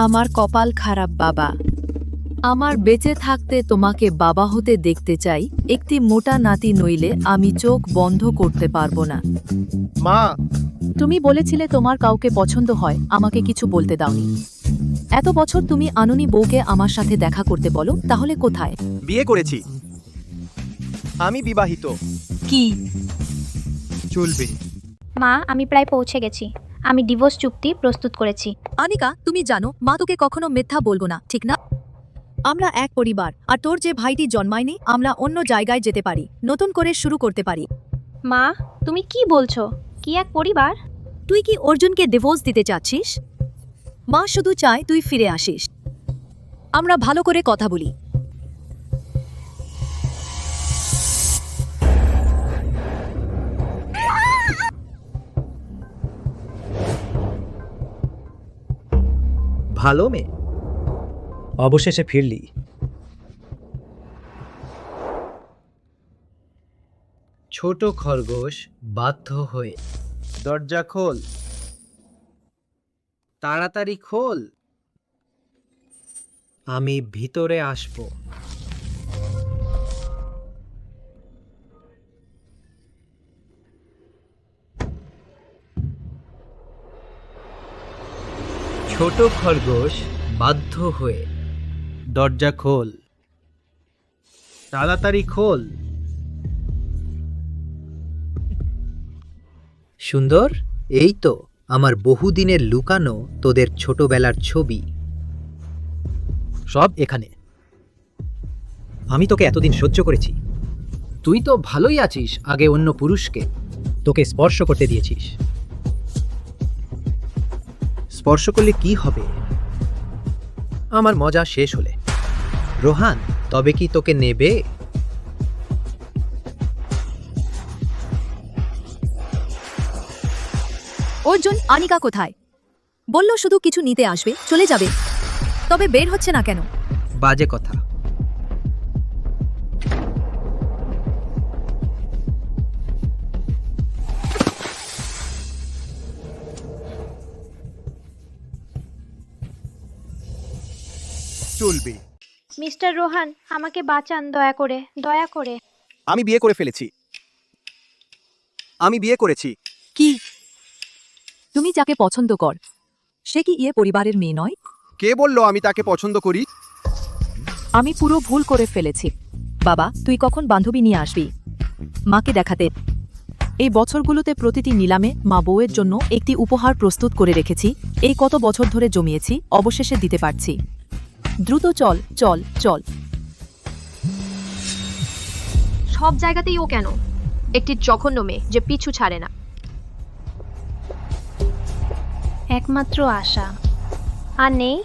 আমার কপাল খারাপ বাবা। আমার বেঁচে থাকতে তোমাকে বাবা হতে দেখতে চাই। একটি মোটা নাতি নইলে আমি চোখ বন্ধ করতে পারবো না। মা, তুমি বলেছিলে তোমার কাউকে পছন্দ হয়, আমাকে কিছু বলতে দাওনি। এত বছর তুমি আনুনি বউকে আমার সাথে দেখা করতে বলো, তাহলে কোথায়? বিয়ে করেছি, আমি বিবাহিত। কি? চলবে। মা, আমি প্রায় পৌঁছে গেছি। আমি ডিভোর্স চুক্তি প্রস্তুত করেছি। আনিকা, তুমি জানো মা তোকে কখনো মিথ্যা বলবো না, ঠিক না? আমরা এক পরিবার, আর তোর যে ভাইটি জন্মায়নি, আমরা অন্য জায়গায় যেতে পারি, নতুন করে শুরু করতে পারি। মা, তুমি কি বলছো? কি এক পরিবার? তুই কি অর্জুনকে ডিভোর্স দিতে চাচ্ছিস? মা শুধু চায় তুই ফিরে আসিস। আমরা ভালো করে কথা বলি। ভালো মেয়ে, অবশেষে ফিরলি। ছোট খরগোশ বাধ্য হয়ে, দরজা খোল, তাড়াতাড়ি খোল, আমি ভিতরে আসব। ছোট খরগোশ বাধ্য হয়ে, দরজা খোল, তাড়াতাড়ি খোল। সুন্দর, এই তো আমার বহুদিনের লুকানো তোদের ছোটবেলার ছবি। সব এখানে। আমি তোকে এতদিন সহ্য করেছি। তুই তো ভালোই আছিস, আগে অন্য পুরুষকে তোকে স্পর্শ করতে দিয়েছিস। স্পর্শ করলে কি হবে? আমার মজা শেষ হলে। রোহান, তবে কি তোকে নেবে? অর্জুন, আনিকা কোথায়? বলল শুধু কিছু নিতে আসবে, চলে যাবে। তবে বের হচ্ছে না কেন? বাজে কথা। চলবে। মিস্টার রোহান, আমাকে বাঁচান দয়া করে, দয়া করে। আমি বিয়ে করে ফেলেছি। আমি বিয়ে করেছি। কি? তুমি যাকে পছন্দ কর, সে কি পরিবারের মেয়ে নয়? কে বলল আমি তাকে পছন্দ করি? আমি পুরো ভুল করে ফেলেছি। বাবা, তুই কখন বান্ধবী নিয়ে আসবি? মাকে দেখাতে। এই বছরগুলোতে প্রতিটি নিলামে মা বউয়ের জন্য একটি উপহার প্রস্তুত করে রেখেছি। এই কত বছর ধরে জমিয়েছি, অবশেষে দিতে পারছি। দ্রুত চল, চল, চল। সব জায়গাতেই ও কেন? একটি জঘন্য মেয়ে যে পিছু ছাড়ে না। একমাত্র আশা আর নেই।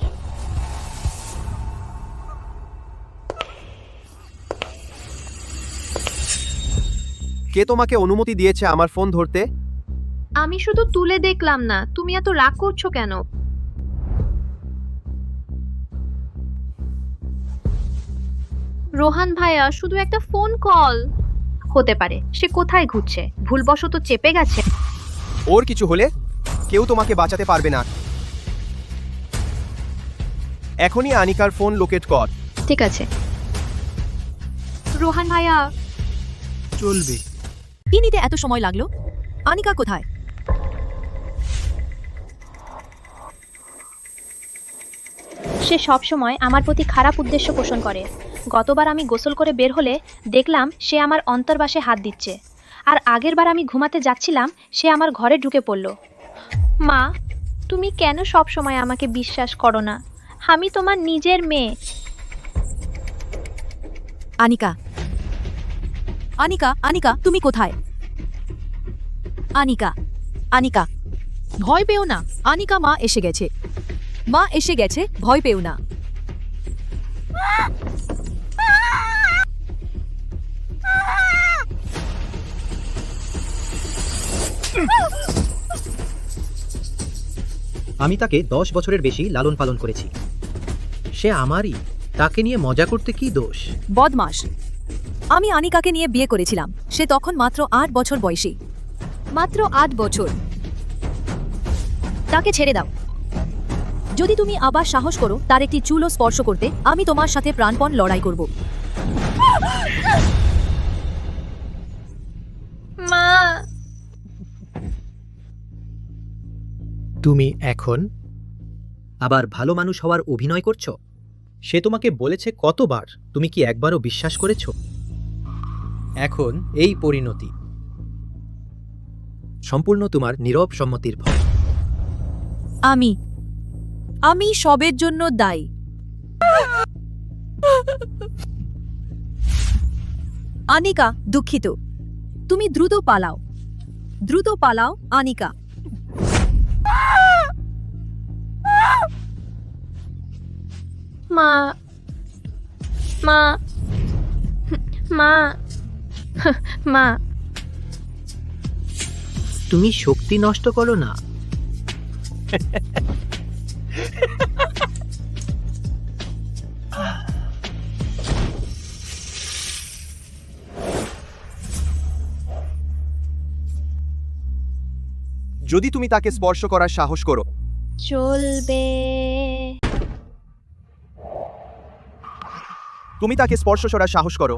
কে তোমাকে অনুমতি দিয়েছে আমার ফোন ধরতে? আমি শুধু তুলে দেখলাম না, তুমি এত রাগ করছো কেন? রোহান ভাইয়া, শুধু একটা ফোন কল হতে পারে। সে কোথায় ঘুরছে? ভুলবশত চেপে গেছে। ওর কিছু হলে কেউ তোমাকে বাঁচাতে পারবে না। এখনই আনিকার ফোন লোকেট কর। ঠিক আছে। রোহান ভাইয়া, চলবে। কি নিতে এত সময় লাগলো? আনিকা কোথায়? সে সবসময় আমার প্রতি খারাপ উদ্দেশ্য পোষণ করে। গতবার আমি গোসল করে বের হলে দেখলাম সে আমার অন্তর্বাসে হাত দিচ্ছে, আর আগেরবার আমি ঘুমাতে যাচ্ছিলাম সে আমার ঘরে ঢুকে পড়ল। মা, তুমি কেন সব সময় আমাকে বিশ্বাস করো না? আমি তোমার নিজের মেয়ে। আনিকা, আনিকা, আনিকা, তুমি কোথায়? আনিকা, আনিকা, ভয় পেও না। আনিকা, মা এসে গেছে। মা এসে গেছে, ভয় পেও না। আমি তাকে 10 বছরের বেশি লালন পালন করেছি। সে আমারই। তাকে নিয়ে মজা করতে কি দোষ? বদমাস। আমি আনিকাকে নিয়ে বিয়ে করেছিলাম। সে তখন মাত্র 8 বছর বয়সী। মাত্র 8 বছর। তাকে ছেড়ে দাও। যদি তুমি আবার সাহস করো তার একটি চুলও স্পর্শ করতে, আমি তোমার সাথে প্রাণপণ লড়াই করব। মা, তুমি এখন আবার ভালো মানুষ হওয়ার অভিনয় করছো? সে তোমাকে বলেছে কতবার, তুমি কি একবারও বিশ্বাস করেছ? এখন এই পরিণতি সম্পূর্ণ তোমার নীরব সম্মতির ফল। আমি সবের জন্য দায়ী। আনিকা, দুঃখিত। তুমি দ্রুত পালাও। দ্রুত পালাও, আনিকা। মা মা মা মা তুমি শক্তি নষ্ট করো না। যদি তুমি তাকে স্পর্শ করার সাহস করো, চলবে। তুমি তাকে স্পর্শ করার সাহস করো,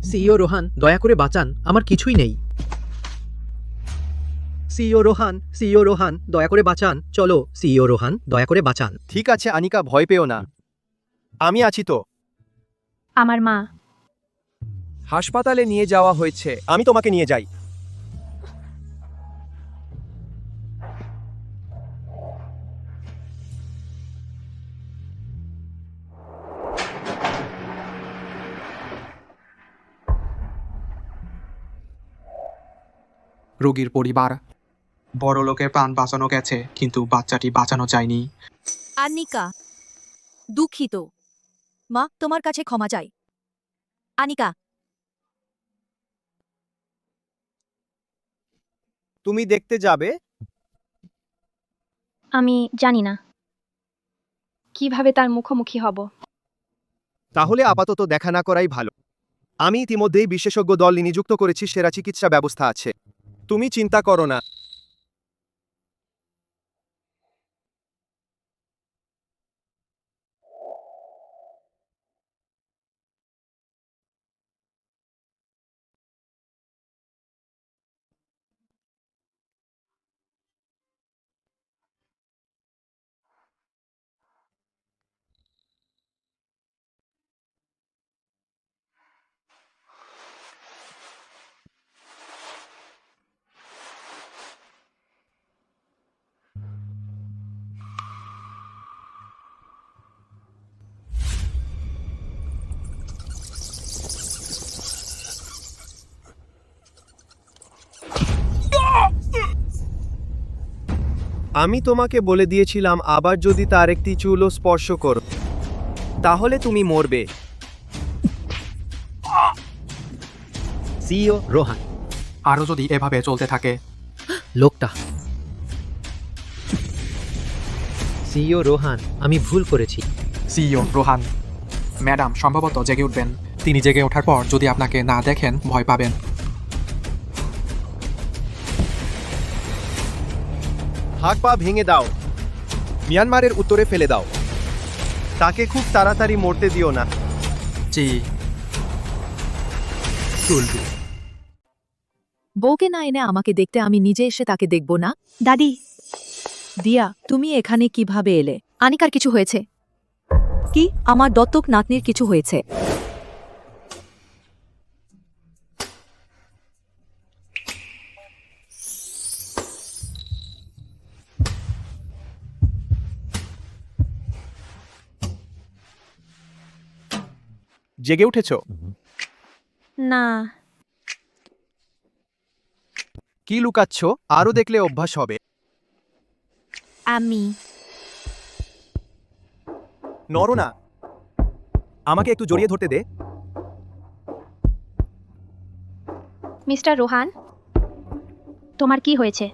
সিইও রোহান, দয়া করে বাঁচান, আমার কিছুই নেই। সিইও রোহান, দয়া করে বাঁচান, চলো সিইও রোহান, দয়া করে বাঁচান। ঠিক আছে আনিকা, ভয় পেও না, আমি আছি তো। আমার মা। হাসপাতালে নিয়ে যাওয়া হয়েছে, আমি তোমাকে নিয়ে যাই। রোগীর পরিবার। বড় লোকের প্রাণ বাঁচানো গেছে, কিন্তু বাচ্চাটি বাঁচানো যায়নি। আনিকা, দুঃখিত। মা, তোমার কাছে ক্ষমা চাই। আনিকা, তুমি দেখতে যাবে? আমি জানি না কিভাবে তার মুখোমুখি হব। তাহলে আপাতত দেখা না করাই ভালো। আমি ইতিমধ্যেই বিশেষজ্ঞ দল নিযুক্ত করেছি, সেরা চিকিৎসা ব্যবস্থা আছে, তুমি চিন্তা করো না। আমি তোমাকে বলে দিয়েছিলাম, আবার যদি তার একটি চুলও স্পর্শ করো তাহলে তুমি মরবে। সিইও রোহান, আরও যদি এভাবে চলতে থাকে। লোকটা। সিইও রোহান, আমি ভুল করেছি। সিইও রোহান, ম্যাডাম সম্ভবত জেগে উঠবেন। তিনি জেগে ওঠার পর যদি আপনাকে না দেখেন ভয় পাবেন। হাত পা ভেঙে দাও, মিয়ানমারের উত্তরে ফেলে দাও, তাকে খুব তাড়াতাড়ি মরতে দিও না। জি। চলবে। বউকে না এনে আমাকে দেখতে আমি নিজে এসে তাকে দেখব না? দাদি। দিয়া, তুমি এখানে কিভাবে এলে? আনিকার কিছু হয়েছে কি? আমার দত্তক নাতনির কিছু হয়েছে। জেগে উঠেছ? না। কি লুকাচ্ছ? আরও দেখলে অভ্যাস হবে। আমি নড়ো না, আমাকে একটু জড়িয়ে ধরতে দে। মিস্টার রোহান, তোমার কি হয়েছে?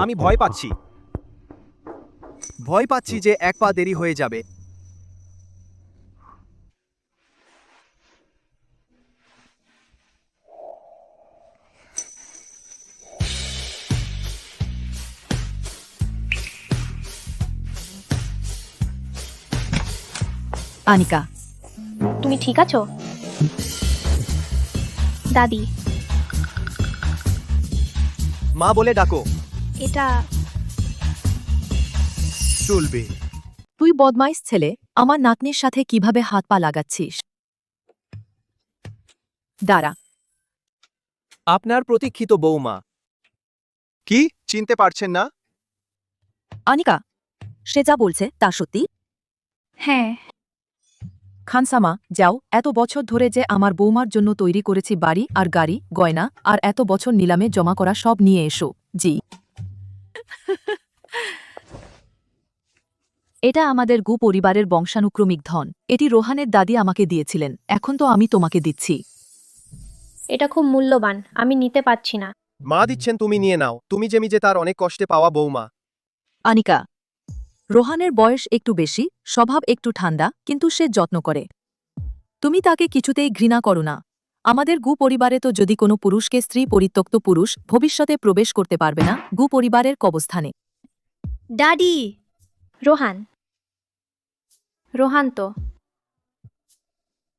আমি ভয় পাচ্ছি যে এক পা দেরি হয়ে যাবে। আনিকা, তুমি ঠিক আছো? দাদি, মা বলে ডাকো। এটা চলবে। তুই বদমাইশ ছেলে, আমার নাতনির সাথে কিভাবে হাত পা লাগাচ্ছিস? দাঁড়া। আপনার প্রতীক্ষিত বৌমা। কি চিনতে পারছেন না? আনিকা, সে যা বলছে তা সত্যি? হ্যাঁ। খানসামা যাও, এত বছর ধরে যে আমার বৌমার জন্য তৈরি করেছি বাড়ি আর গাড়ি গয়না আর এত বছর নিলামে জমা করা সব নিয়ে এসো। জি। এটা আমাদের গু পরিবারের বংশানুক্রমিক ধন। এটি রোহানের দাদি আমাকে দিয়েছিলেন, এখন তো আমি তোমাকে দিচ্ছি। এটা খুব মূল্যবান, আমি নিতে পারছি না। মা দিচ্ছেন, তুমি নিয়ে নাও। তুমি যে তার অনেক কষ্টে পাওয়া বৌমা। আনিকা, রোহানের বয়স একটু বেশি, স্বভাব একটু ঠান্ডা, কিন্তু সে যত্ন করে। তুমি তাকে কিছুতেই ঘৃণা করো না। আমাদের গু পরিবারে তো যদি কোনো পুরুষকে স্ত্রী পরিত্যক্ত পুরুষ ভবিষ্যতে প্রবেশ করতে পারবে না গু পরিবারের কবস্থানে। ড্যাডি। রোহান, রোহান তো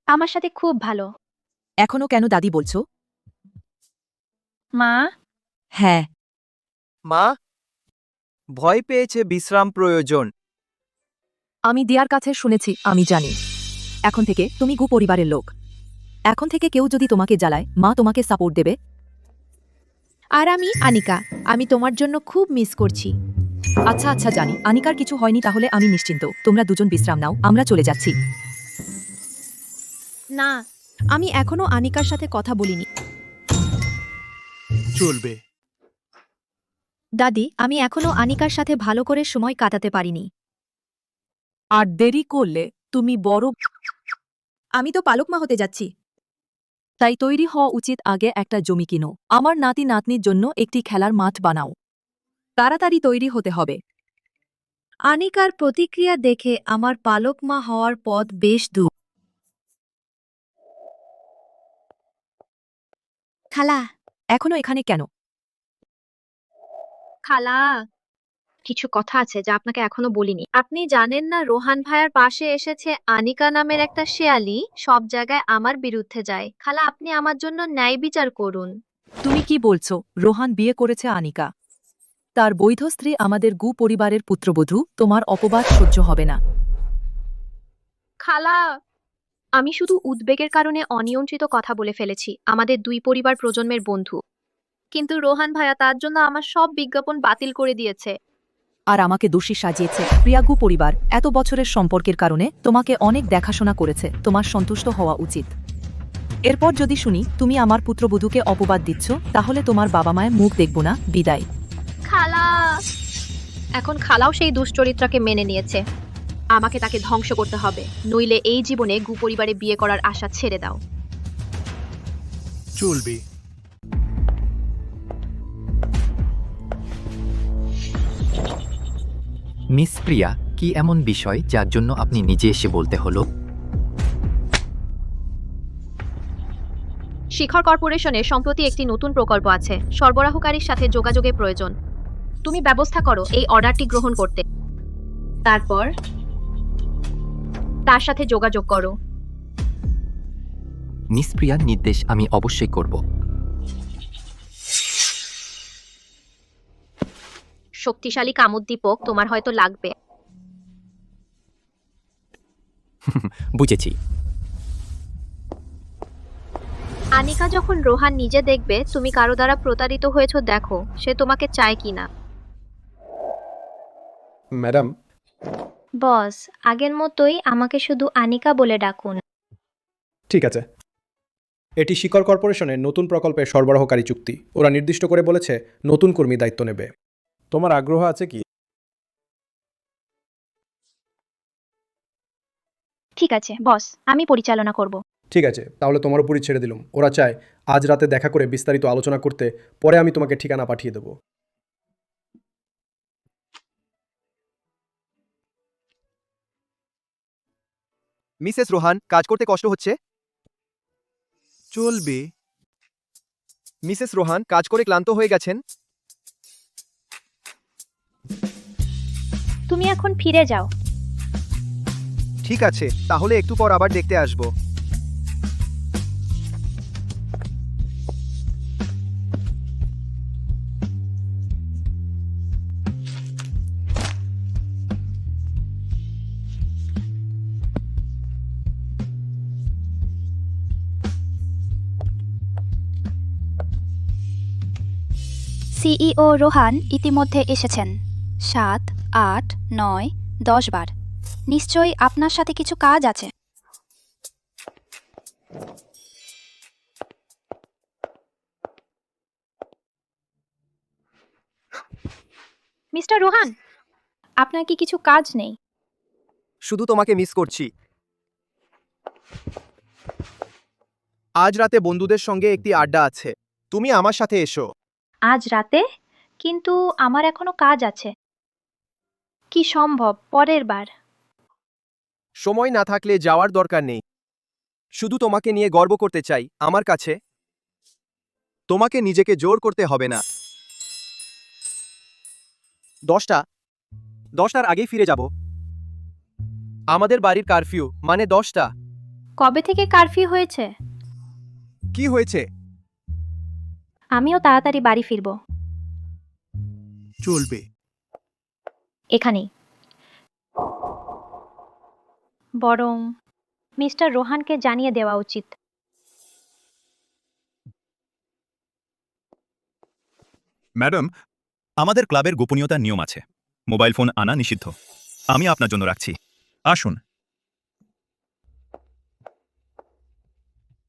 আমার সাথে খুব ভালো। এখনো কেন দাদি বলছো? মা, হ্যাঁ। মা ভয় পেয়েছে, বিশ্রাম প্রয়োজন। আমি দিয়ার কাছে শুনেছি, আমি জানি। এখন থেকে তুমি গু পরিবারের লোক। এখন থেকে কেউ যদি তোমাকে জ্বালায়, মা তোমাকে সাপোর্ট দেবে। আর আমি আনিকা, আমি তোমার জন্য খুব মিস করছি। আচ্ছা আচ্ছা, জানি আনিকার কিছু হয়নি, তাহলে আমি নিশ্চিন্ত। তোমরা দুজন বিশ্রাম নাও, আমরা চলে যাচ্ছি। না, আমি এখনো আনিকার সাথে কথা বলিনি। চলবে। দাদি, আমি এখনো আনিকার সাথে ভালো করে সময় কাটাতে পারিনি। আর দেরি করলে তুমি বড়। আমি তো পালক মা হতে যাচ্ছি, তাই তৈরি হওয়া উচিত। আগে একটা জমি কিনো, আমার নাতি নাতনির জন্য একটি খেলার মাঠ বানাও। তাড়াতাড়ি তৈরি হতে হবে। আনিকার প্রতিক্রিয়া দেখে আমার পালক মা হওয়ার পথ বেশ দূর। খালা, এখনো এখানে কেন? খালা, কিছু কথা আছে যা আপনাকে এখনো বলিনি। আপনি জানেন না রোহান ভাইয়ার পাশে এসেছে আনিকা নামের একটা শেয়ালি, সব জায়গায় আমার বিরুদ্ধে যায়। খালা, আপনি আমার জন্য ন্যায় বিচার করুন। তুমি কি বলছো? রোহান বিয়ে করেছে আনিকা, তার বৈধ স্ত্রী আমাদের গু পরিবারের পুত্রবধূ। তোমার অপবাদ সহ্য হবে না। খালা, আমি শুধু উদ্বেগের কারণে অনিয়ন্ত্রিত কথা বলে ফেলেছি। আমাদের দুই পরিবার প্রজন্মের বন্ধু, কিন্তু রোহান ভাইয়া তার জন্য আমার সব বিজ্ঞাপন বাতিল করে দিয়েছে। আর আমাকে দোষী সাজিয়েছে। প্রিয়া, গু পরিবার এত বছরের সম্পর্কের কারণে তোমাকে অনেক দেখাশোনা করেছে, তোমার সন্তুষ্ট হওয়া উচিত। এরপর যদি শুনি তুমি আমার পুত্রবধূকে অপবাদ দিচ্ছ, তাহলে তোমার বাবা মায়ের মুখ দেখব না। বিদায়। খালা, এখন খালাও সেই দুশ্চরিত্রাকে মেনে নিয়েছে। আমাকে তাকে ধ্বংস করতে হবে, নইলে এই জীবনে গু পরিবারে বিয়ে করার আশা ছেড়ে দাও। চলবে। মিস প্রিয়া, কি এমন বিষয় যার জন্য আপনি নিজে এসে বলতে হলো? শিখর কর্পোরেশনের সম্প্রতি একটি নতুন প্রকল্প আছে, সরবরাহকারীর সাথে যোগাযোগের প্রয়োজন। তুমি ব্যবস্থা করো এই অর্ডারটি গ্রহণ করতে, তারপর তার সাথে যোগাযোগ করো। মিস প্রিয়ার নির্দেশ আমি অবশ্যই করব। শক্তিশালী কামোদ্দীপক তোমার হয়তো লাগবে। বুঝেছি। আনিকা যখন রোহান নিজে দেখবে তুমি কারো দ্বারা প্রতারিত হয়েছো, দেখো সে তোমাকে চায় কিনা। ম্যাডাম। বস, আগের মতোই আমাকে শুধু আনিকা বলে ডাকুন। ঠিক আছে। এটি শিকর কর্পোরেশনের নতুন প্রকল্পের সরবরাহকারী চুক্তি। ওরা নির্দিষ্ট করে বলেছে নতুন কর্মী দায়িত্ব নেবে। তোমার আগ্রহ আছে কি? ঠিক আছে বস, আমি পরিচালনা করব। ঠিক আছে, তাহলে তোমার উপরই ছেড়ে দিলাম। ওরা চায় আজ রাতে দেখা করে বিস্তারিত আলোচনা করতে, পরে আমি তোমাকে ঠিকানা পাঠিয়ে দেব। মিসেস রোহান, কাজ করতে কষ্ট হচ্ছে? চলবে। মিসেস রোহান কাজ করে ক্লান্ত হয়ে গেছেন? তুমি এখন ফিরে যাও। ঠিক আছে, তাহলে একটু পর আবার দেখতে আসবো। সিইও রোহান ইতিমধ্যে এসেছেন। 7, 8, 9, 10 বার। নিশ্চয়ই আপনার সাথে কিছু কাজ আছে। মিস্টার রোহান, আপনার কি কিছু কাজ নেই? শুধু তোমাকে মিস করছি। আজ রাতে বন্ধুদের সঙ্গে একটি আড্ডা আছে, তুমি আমার সাথে এসো। আজ রাতে? কিন্তু আমার এখনো কাজ আছে। কি সম্ভব পরের বার? সময় না থাকলে যাওয়ার দরকার নেই, শুধু তোমাকে নিয়ে গর্ব করতে চাই আমার কাছে। তোমাকে নিজেকে জোর করতে হবে না। 10টার আগেই ফিরে যাব। আমাদের বাড়ির কারফিউ মানে 10টা। কবে থেকে কারফিউ হয়েছে? কি হয়েছে? আমিও তাড়াতাড়ি বাড়ি ফিরব। চলবে। এখানেই। বরং মিস্টার রোহানকে জানিয়ে দেওয়া উচিত। ম্যাডাম, আমাদের ক্লাবের গোপনীয়তার নিয়ম আছে। মোবাইল ফোন আনা নিষিদ্ধ। আমি আপনার জন্য রাখছি। আসুন।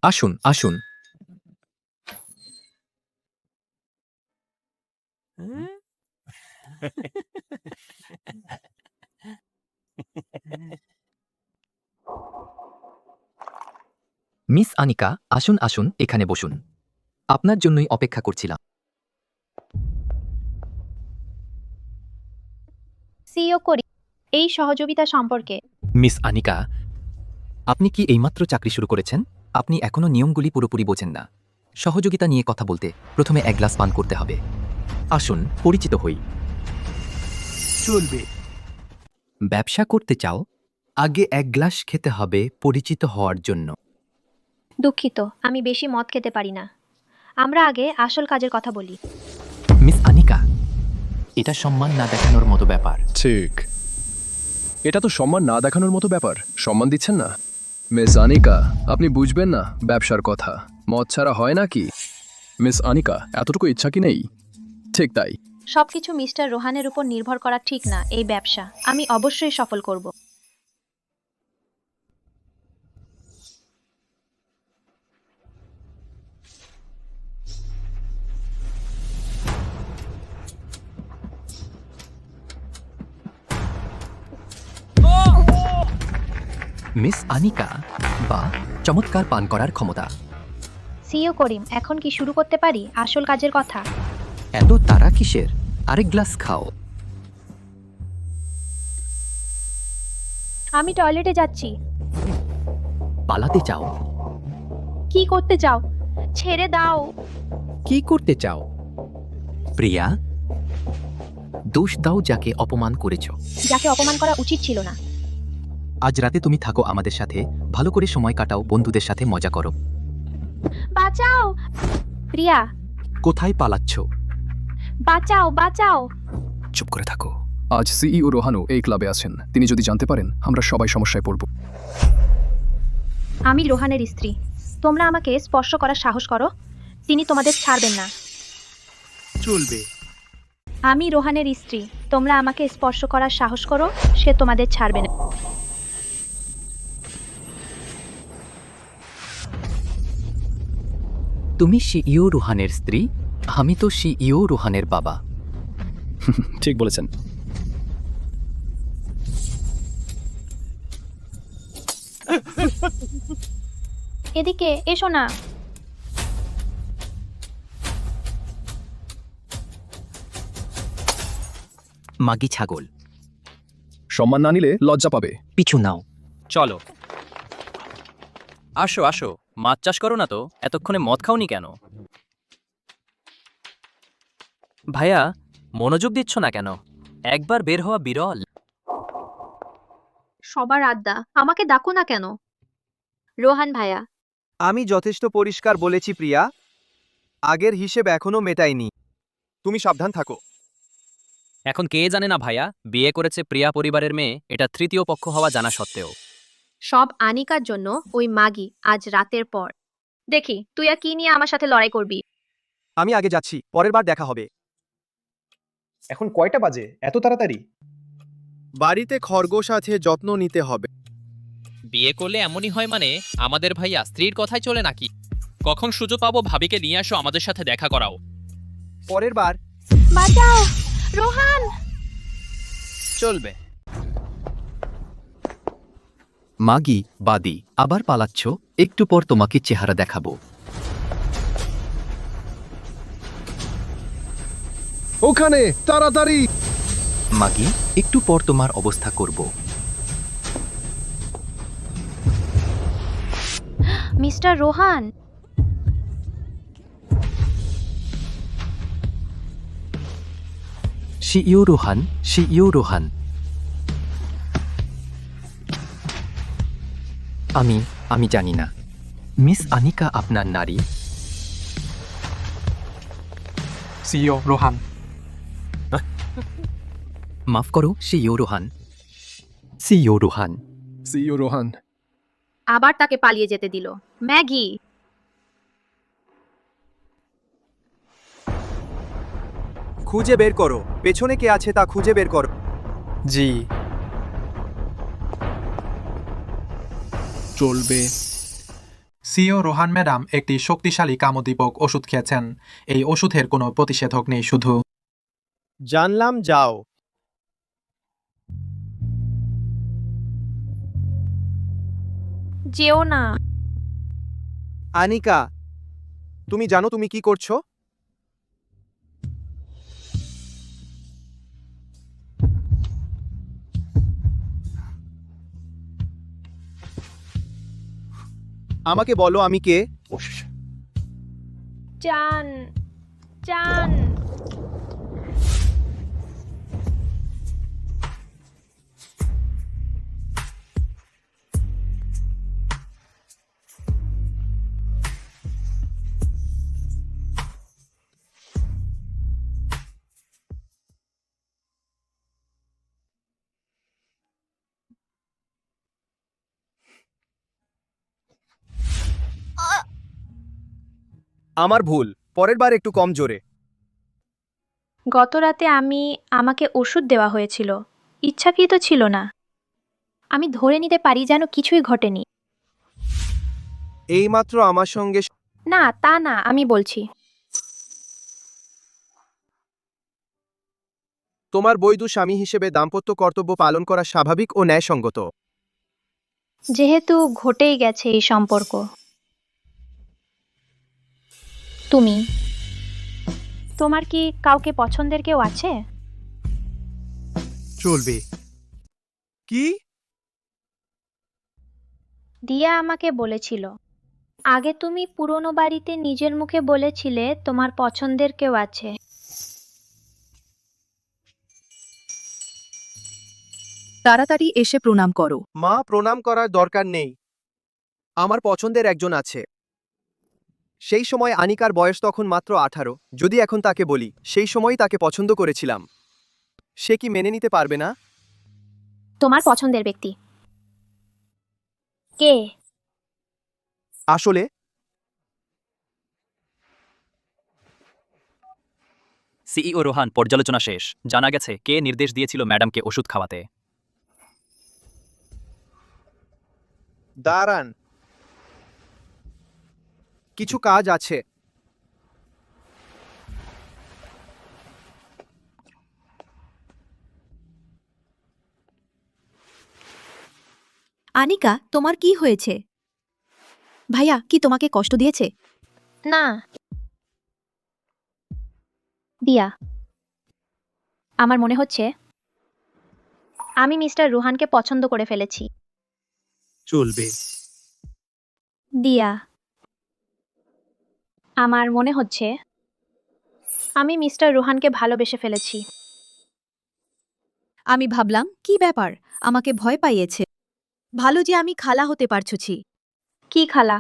আসুন আসুন। মিস আনিকা, আসুন আসুন, এখানে বসুন। আপনার জন্যই অপেক্ষা করছিলাম। সিইও করি এই সহযোগিতা সম্পর্কে। মিস আনিকা, আপনি কি এইমাত্র চাকরি শুরু করেছেন? আপনি এখনো নিয়মগুলি পুরোপুরি বোঝেন না। সহযোগিতা নিয়ে কথা বলতে প্রথমে এক গ্লাস পান করতে হবে। আসুন, পরিচিত হই। চলবে। ব্যবসা করতে চাও? আগে এক গ্লাস খেতে হবে পরিচিত হওয়ার জন্য। দুঃখিত, আমি বেশি মদ খেতে পারি না। আমরা আগে আসল কাজের কথা বলি। মিস আনিকা, এটা সম্মান না দেখানোর মতো ব্যাপার। ঠিক, এটা তো সম্মান না দেখানোর মতো ব্যাপার। সম্মান দিচ্ছেন না মিস আনিকা, আপনি বুঝবেন না ব্যবসার কথা। মদ ছাড়া হয় না কি? মিস আনিকা, এতটুকু ইচ্ছা কি নেই? ঠিক তাই। সবকিছু মিস্টার রোহানের উপর নির্ভর করা ঠিক না। এই ব্যবসা আমি অবশ্যই সফল করব। মিস আনিকা, বা চমৎকার পান করার ক্ষমতা। সিইও করিম, এখন কি শুরু করতে পারি আসল কাজের কথা? এত তারা কিসের? আরেক গ্লাস খাও। আমি টয়লেটে যাচ্ছি। পালাতে চাও? কি করতে চাও? ছেড়ে দাও। কি করতে চাও? প্রিয়া, দোষ দাও যাকে অপমান করেছ। যাকে অপমান করা উচিত ছিল না। আজ রাতে তুমি থাকো আমাদের সাথে, ভালো করে সময় কাটাও, বন্ধুদের সাথে মজা করো। বাঁচাও প্রিয়া। কোথায় পালাচ্ছ? বাঁচাও বাঁচাও। চুপ করে থাকো। আজ সিইও রোহানও এই ক্লাবে আছেন। তিনি যদি জানতে পারেন, আমরা সবাই সমস্যায় পড়ব। আমি রোহানের স্ত্রী। তোমরা আমাকে স্পর্শ করার সাহস করো, তিনি তোমাদের ছাড়বেন না। চলবে। আমি রোহানের স্ত্রী। তোমরা আমাকে স্পর্শ করার সাহস করো, সে তোমাদের ছাড়বে না। তুমি সিইও রোহানের স্ত্রী, আমি তো সিইও রোহানের বাবা। ঠিক বলেছেন। এদিকে এসো না। মাগি ছাগল। সম্মান না নিলে লজ্জা পাবে। পিছু নাও। চলো। আসো আসো, মাছ চাষ করো না তো? এতক্ষণে মদ খাওনি কেন? ভাইয়া, মনোযোগ দিচ্ছ না কেন? একবার বের হওয়া বিরল। সবার আড্ডা, আমাকে ডাকো না কেন? রোহান ভাইয়া। আমি যথেষ্ট পরিষ্কার বলেছি প্রিয়া, আগের হিসেব এখনো মেটাইনি। তুমি সাবধান থাকো। এখন কে জানে না ভাইয়া, বিয়ে করেছে প্রিয়া পরিবারের মেয়ে, এটা তৃতীয় পক্ষ হওয়া জানা সত্ত্বেও। সব আনিকার জন্য ওই মাগি আজ রাতের পর। দেখি তুই আর কি নিয়ে আমার সাথে লড়াই করবি। আমি আগে যাচ্ছি, পরের বার দেখা হবে। এখন কয়টা বাজে? এত তাড়াতাড়ি? বাড়িতে খরগোশ আছে, যত্ন নিতে হবে। বিয়ে বিয়ে করলে এমনই হয় মানে আমাদের ভাইয়া স্ত্রীর কথায় চলে নাকি? কখন সুযোগ পাবো ভাবিকে নিয়ে আসো, আমাদের সাথে দেখা করাও। পরের বার বাঁচাও রোহান। চলবে। মাগি, বাদি, আবার পালাচ্ছ? একটু পর তোমাকে চেহারা দেখাবো। ওখানে তাড়াতাড়ি। মাগি, একটু পর তোমার অবস্থা করব। মিস্টার রোহান, রোহান, রোহান। আমি জানি না। মিস আনিকা আপনার নারী? সিইও রোহান। মাফ করো, রোহান। রোহান। সিইও রোহান। আবার তাকে পালিয়ে যেতে দিল। ম্যাগি, খুঁজে বের করো, পেছনে কে আছে তা খুঁজে বের করো। জি। চলবে। সিইও রোহান ম্যাডাম একটি শক্তিশালী কামোদ্দীপক ওষুধ খেয়েছেন। এই ওষুধের কোনো প্রতিষেধক নেই, শুধু জানলাম, যাও। যেও না। আনিকা, তুমি জানো তুমি কি করছো? আমাকে বলো আমি কে? চান চান। আমার ভুল, পরের বার একটু কম জোরে। গত রাতে আমাকে ওষুধ দেওয়া হয়েছিল, ইচ্ছাকৃত ছিল না। আমি ধরে নিতে পারি যেন কিছুই ঘটেনি। এইমাত্র আমার সঙ্গে না, তা না, আমি বলছি তোমার বৈধ স্বামী হিসেবে দাম্পত্য কর্তব্য পালন করা স্বাভাবিক ও ন্যায়সঙ্গত। যেহেতু ঘটেই গেছে এই সম্পর্ক। তোমার কি কাউকে পছন্দের কেউ আছে? চলবে। কি? দিয়া আমাকে বলেছিল। আগে তুমি পুরনো বাড়িতে নিজের মুখে বলেছিলে তোমার পছন্দের কেউ আছে। তাড়াতাড়ি এসে প্রণাম করো। মা, প্রণাম করার দরকার নেই। আমার পছন্দের একজন আছে। সেই সময় আনিকার বয়স তখন মাত্র 18। যদি এখন তাকে বলি সেই সময়ই তাকে পছন্দ করেছিলাম, সে কি মেনে নিতে পারবে না? তোমার পছন্দের ব্যক্তি কে? আসলে সিইও রোহান, পর্যালোচনা শেষ। জানা গেছে কে নির্দেশ দিয়েছিল ম্যাডামকে ওষুধ খাওয়াতে। দাঁড়ান, কিছু কাজ আছে। আনিকা, তোমার কি হয়েছে? ভাইয়া কি তোমাকে কষ্ট দিয়েছে? না, দিয়া, আমার মনে হচ্ছে আমি মিস্টার রোহানকে পছন্দ করে ফেলেছি। চলবে। দিয়া, আমার মনে হচ্ছে আমি মিস্টার রোহানকে ভালোবেসে ফেলেছি। আমি ভাবলাম কি ব্যাপার, আমাকে ভয় পাইয়েছে। ভালো যে আমি খালা হতে পারছি। কি খালা?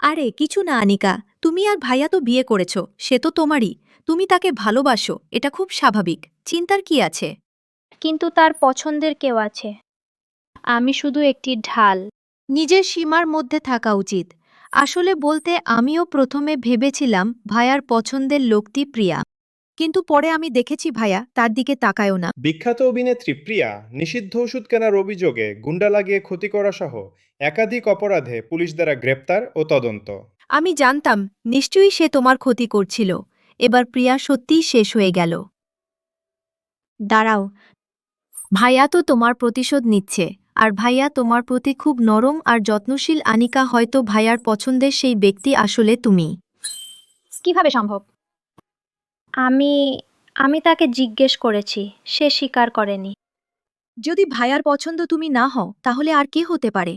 আরে কিছু না আনিকা, তুমি আর ভাইয়া তো বিয়ে করেছো, সে তো তোমারই। তুমি তাকে ভালোবাসো, এটা খুব স্বাভাবিক, চিন্তার কি আছে? কিন্তু তার পছন্দের কেউ আছে, আমি শুধু একটি ঢাল। নিজের সীমার মধ্যে থাকা উচিত। আসলে বলতে আমিও প্রথমে ভেবেছিলাম ভাইয়ার পছন্দের লোকটি প্রিয়া। কিন্তু পরে আমি দেখেছি ভাইয়া তার দিকে তাকায়ও না। বিখ্যাত অভিনেত্রী প্রিয়া নিষিদ্ধ ওষুধ কেনার অভিযোগে গুন্ডা লাগিয়ে ক্ষতি করা সহ একাধিক অপরাধে পুলিশ দ্বারা গ্রেপ্তার ও তদন্ত। আমি জানতাম নিশ্চয়ই সে তোমার ক্ষতি করছিল। এবার প্রিয়া সত্যিই শেষ হয়ে গেল। দাঁড়াও, ভাইয়া তো তোমার প্রতিশোধ নিচ্ছে, আর ভাইয়া তোমার প্রতি খুব নরম আর যত্নশীল। আনিকা, হয়তো ভাইয়ার পছন্দের সেই ব্যক্তি আসলে তুমি। কিভাবে সম্ভব? আমি তাকে জিজ্ঞেস করেছি, সে স্বীকার করেনি। যদি ভাইয়ার পছন্দ তুমি না হও তাহলে আর কে হতে পারে?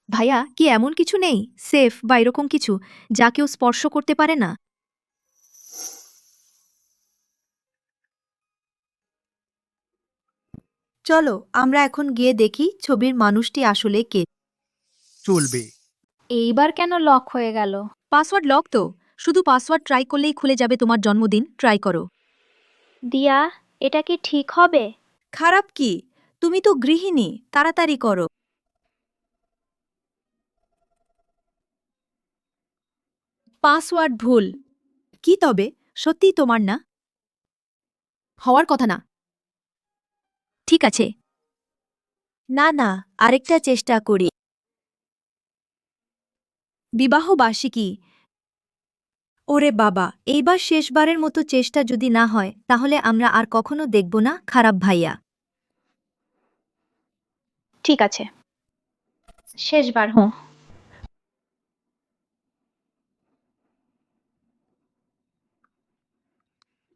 ভাইয়া কি এমন কিছু নেই, সেফ বা এরকম কিছু যা কেউ স্পর্শ করতে পারে না? চলো আমরা এখন গিয়ে দেখি ছবির মানুষটি আসলে কে। চলবে। এইবার কেন লক হয়ে গেল? পাসওয়ার্ড লক তো, শুধু পাসওয়ার্ড ট্রাই করলেই খুলে যাবে। তোমার জন্মদিন ট্রাই করো। দিয়া, এটা কি ঠিক হবে? খারাপ কি? তুমি তো গৃহিণী, তাড়াতাড়ি করো। পাসওয়ার্ড ভুল। কি তবে সত্যিই তোমার না? হওয়ার কথা না। ঠিক আছে, না না, আরেকটা চেষ্টা করি। বিবাহ বার্ষিকী। ওরে বাবা, এইবার শেষবারের মতো চেষ্টা যদি না হয় তাহলে আমরা আর কখনো দেখব না। খারাপ ভাইয়া। ঠিক আছে, শেষবার। হুঁ,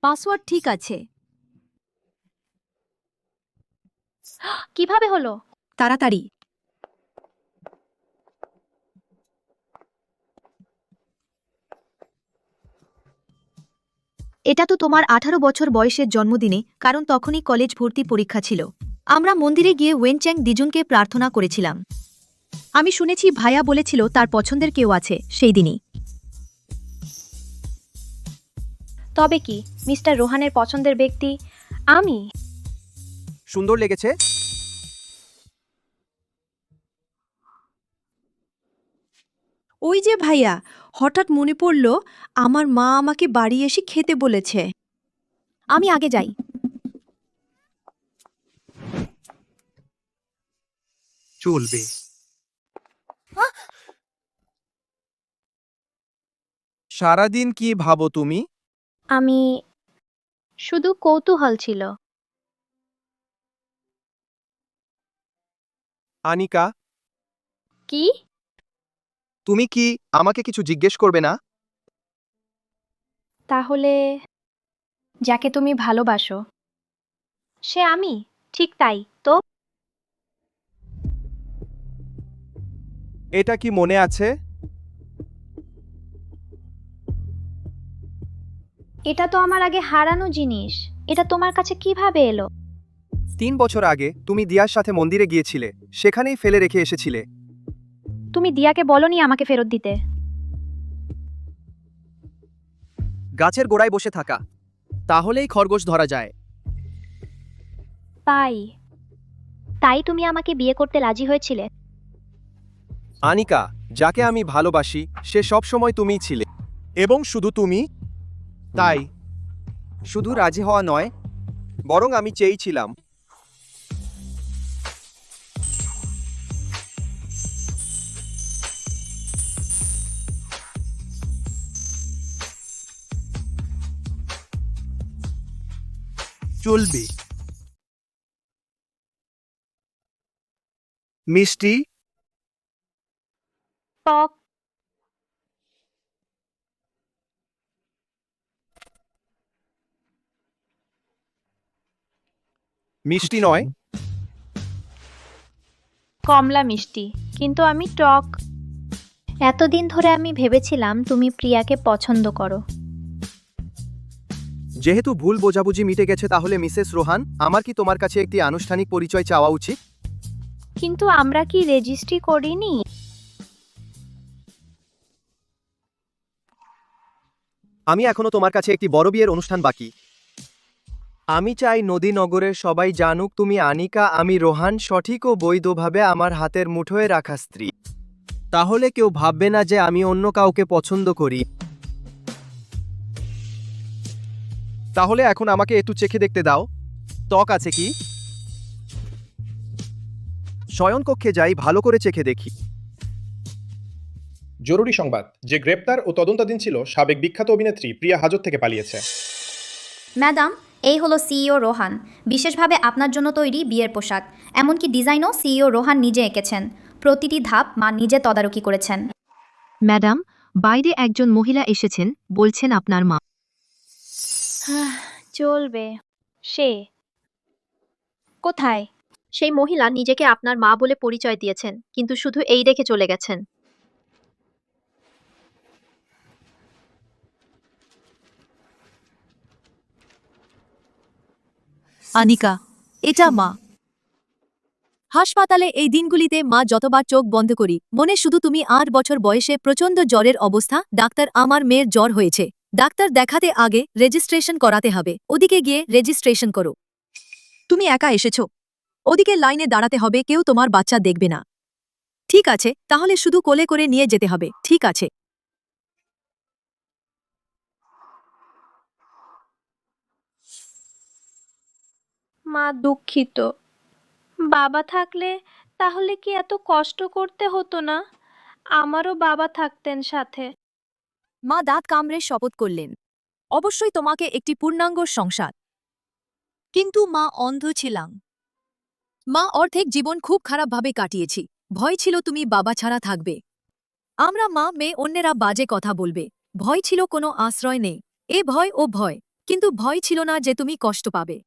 পাসওয়ার্ড ঠিক আছে। কিভাবে হলো? তাড়াতাড়ি। এটা তো তোমার 18 বছর বয়সের জন্মদিনে, কারণ তখনই কলেজ ভর্তি পরীক্ষা ছিল। আমরা মন্দিরে গিয়ে ওয়েনচ্যাং দিজুনকে প্রার্থনা করেছিলাম। আমি শুনেছি ভাইয়া বলেছিল তার পছন্দের কেউ আছে সেই দিনই। তবে কি মিস্টার রোহানের পছন্দের ব্যক্তি আমি? সুন্দর লেগেছে। ওই যে ভাইয়া, হঠাৎ মনে পড়ল আমার মা আমাকে বাড়ি এসে খেতে বলেছে। আমি আগে যাই। চলবে। সারাদিন কি ভাবো তুমি? আমি শুধু কৌতূহল ছিল। আনিকা, কি? তুমি কি আমাকে কিছু জিজ্ঞেস করবে না? তাহলে যাকে তুমি ভালোবাসো সে আমি? ঠিক তাই তো। এটা কি মনে আছে? এটা তো আমার আগে হারানো জিনিস। এটা তোমার কাছে কিভাবে এলো? 3 বছর আগে তুমি দিয়ার সাথে মন্দিরে গিয়েছিলে, সেখানেই ফেলে রেখে এসেছিলে। তুমি দিয়াকে বলনি আমাকে ফেরত দিতে? গাছের গোড়ায় বসে থাকা, তাহলেই খরগোশ ধরা যায়। তাই তাই তুমি আমাকে বিয়ে করতে রাজি হয়েছিলে? আনিকা, যাকে আমি ভালোবাসি সে সব সময় তুমিই ছিলে, এবং শুধু তুমি। তাই শুধু রাজি হওয়া নয়, বরং আমি চেয়েছিলাম। চলবে। মিষ্টি। টক। মিষ্টি নয়, কমলা মিষ্টি, কিন্তু আমি টক। এতদিন ধরে আমি ভেবেছিলাম তুমি প্রিয়াকে পছন্দ করো। যেহেতু ভুল বোঝাবুঝি মিটে গেছে, তাহলে মিসেস রোহান, আমার কি তোমার কাছে একটি আনুষ্ঠানিক পরিচয় চাওয়া উচিত? কিন্তু আমরা কি রেজিস্ট্রি করিনি? আমি এখনো তোমার কাছে একটি বড় বিয়ের অনুষ্ঠান বাকি। আমি চাই নদীনগরের সবাই জানুক তুমি আনিকা, আমি রোহান, সঠিক ও বৈধভাবে আমার হাতের মুঠোয় রাখা স্ত্রী। তাহলে কেউ ভাববে না যে আমি অন্য কাউকে পছন্দ করি। তাহলে এখন আমাকে একটু চেখে দেখতে দাও, ত্বক আছে কি। শয়নকক্ষে যাই, ভালো করে চেখে দেখি। জরুরি সংবাদ, যে গ্রেপ্তার ও তদন্তাধীন ছিল সাবেক বিখ্যাত অভিনেত্রী প্রিয়া হাজত থেকে পালিয়েছে। ম্যাডাম, এই হলো সিইও রোহান, বিশেষভাবে আপনার জন্য তৈরি বিয়ের পোশাক। এমনকি ডিজাইনও সিইও রোহান নিজে এঁকেছেন। প্রতিটি ধাপ মা নিজে তদারকি করেছেন। ম্যাডাম, বাইরে একজন মহিলা এসেছেন, বলছেন আপনার মা। চলবে। সে কোথায়? সেই মহিলা নিজেকে আপনার মা বলে পরিচয় দিয়েছেন, কিন্তু শুধু এই রেখে চলে গেছেন। আনিকা, এটা মা। হাসপাতালে এই দিনগুলিতে মা যতবার চোখ বন্ধ করি, মনে শুধু তুমি 8 বছর বয়সে প্রচণ্ড জ্বরের অবস্থা। ডাক্তার, আমার মেয়ের জ্বর হয়েছে। ডাক্তার দেখাতে আগে রেজিস্ট্রেশন করাতে হবে। ওদিকে গিয়ে রেজিস্ট্রেশন করো। তুমি একা এসেছো, ওদিকে লাইনে দাঁড়াতে হবে, কেউ তোমার বাচ্চা দেখবে না। ঠিক আছে, তাহলে শুধু কোলে করে নিয়ে যেতে হবে। ঠিক আছে। মা দুঃখিত। বাবা থাকলে তাহলে কি এত কষ্ট করতে হতো না? আমারও বাবা থাকতেন সাথে। মা দাঁত কামড়ে শপথ করলেন, অবশ্যই তোমাকে একটি পূর্ণাঙ্গ সংসার। কিন্তু মা অন্ধ ছিলাম। মা অর্ধেক জীবন খুব খারাপভাবে কাটিয়েছি। ভয় ছিল তুমি বাবা ছাড়া থাকবে। আমরা মা মেয়ে, অন্যেরা বাজে কথা বলবে। ভয় ছিল কোনো আশ্রয় নেই। এ ভয় ও ভয়, কিন্তু ভয় ছিল না যে তুমি কষ্ট পাবে।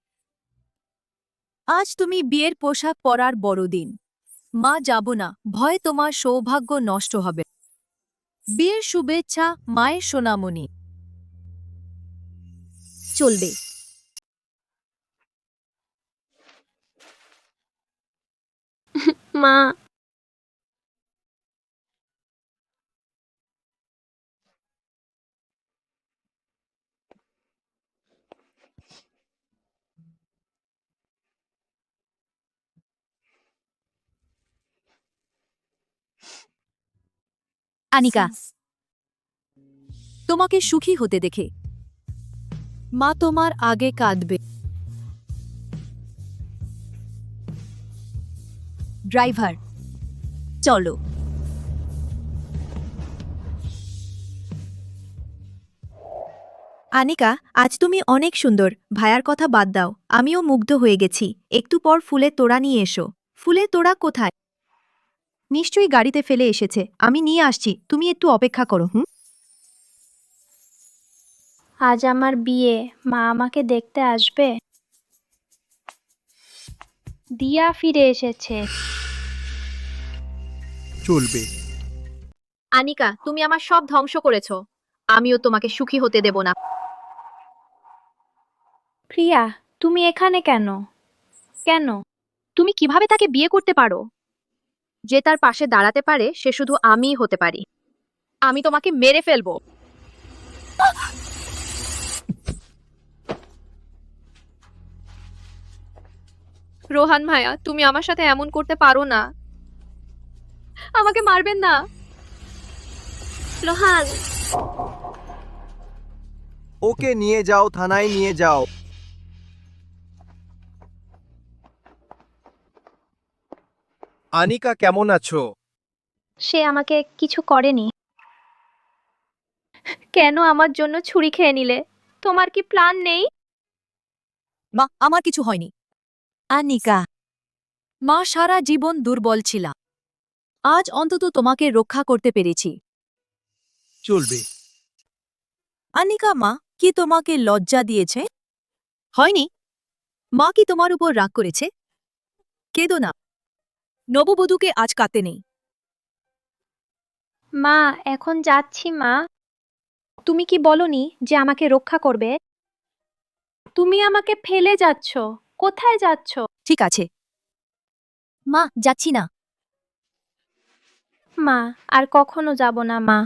আজ তুমি বিয়ের পোশাক পরার বড়দিন। মা, যাব না, ভয় তোমার সৌভাগ্য নষ্ট হবে। বিয়ের শুভেচ্ছা, মায়ের সোনামণি। চলবে। মা, আনিকা, তোমাকে সুখী হতে দেখে মা তোমার আগে কাঁদবে। ড্রাইভার, চলো। আনিকা, আজ তুমি অনেক সুন্দর। ভাইয়ার কথা বাদ দাও, আমিও মুগ্ধ হয়ে গেছি। একটু পর ফুলের তোড়া নিয়ে এসো। ফুলের তোড়া কোথায়? নিশ্চয়ই গাড়িতে ফেলে এসেছে। আমি নিয়ে আসছি, তুমি একটু অপেক্ষা করো। আজ আমার বিয়ে, মা আমাকে দেখতে আসবে? দিয়া ফিরে এসেছে। চলবে। আনিকা, তুমি আমার সব ধ্বংস করেছো। আমিও তোমাকে সুখী হতে দেব না। প্রিয়া, তুমি এখানে কেন? কেন? তুমি কিভাবে তাকে বিয়ে করতে পারো? যে তার পাশে দাঁড়াতে পারে সে শুধু আমিই হতে পারি। আমি তোমাকে মেরে ফেলবো। রোহান ভাইয়া, তুমি আমার সাথে এমন করতে পারো না। আমাকে মারবেন না। রোহান, ওকে নিয়ে যাও, থানায় নিয়ে যাও। আনিকা, কেমন আছো? সে আমাকে কিছু করেনি। কেন আমার জন্য ছুরি খেয়ে নিলে? তোমার কি প্ল্যান নেই? মা, আমার কিছু হয়নি। আনিকা, মা সারা জীবন দুর্বল ছিলাম। আজ অন্তত তোমাকে রক্ষা করতে পেরেছি। চলবে। আনিকা, মা কি তোমাকে লজ্জা দিয়েছে? হয়নি। মা কি তোমার উপর রাগ করেছে? কেঁদো না, নববধূকে আজ কাঁদতে নেই। মা, এখন যাচ্ছি। মা, তুমি কি বলনি যে আমাকে রক্ষা করবে? তুমি আমাকে ফেলে যাচ্ছ। কোথায় যাচ্ছ? ঠিক আছে মা, যাচ্ছি না। মা, আর কখনো যাব না। মা,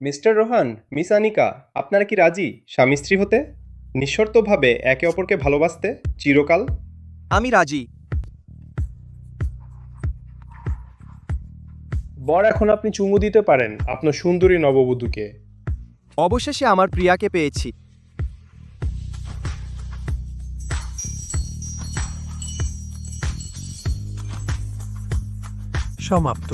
মিস্টার রোহান, মিস আনিকা, আপনারা কি রাজি স্বামী স্ত্রী হতে, নিঃশর্তভাবে একে অপরকে ভালোবাসতে চিরকাল? আমি রাজি। বর, এখন আপনি চুমু দিতে পারেন আপনার সুন্দরী নববধূকে। অবশেষে আমার প্রিয়াকে পেয়েছি। সমাপ্ত।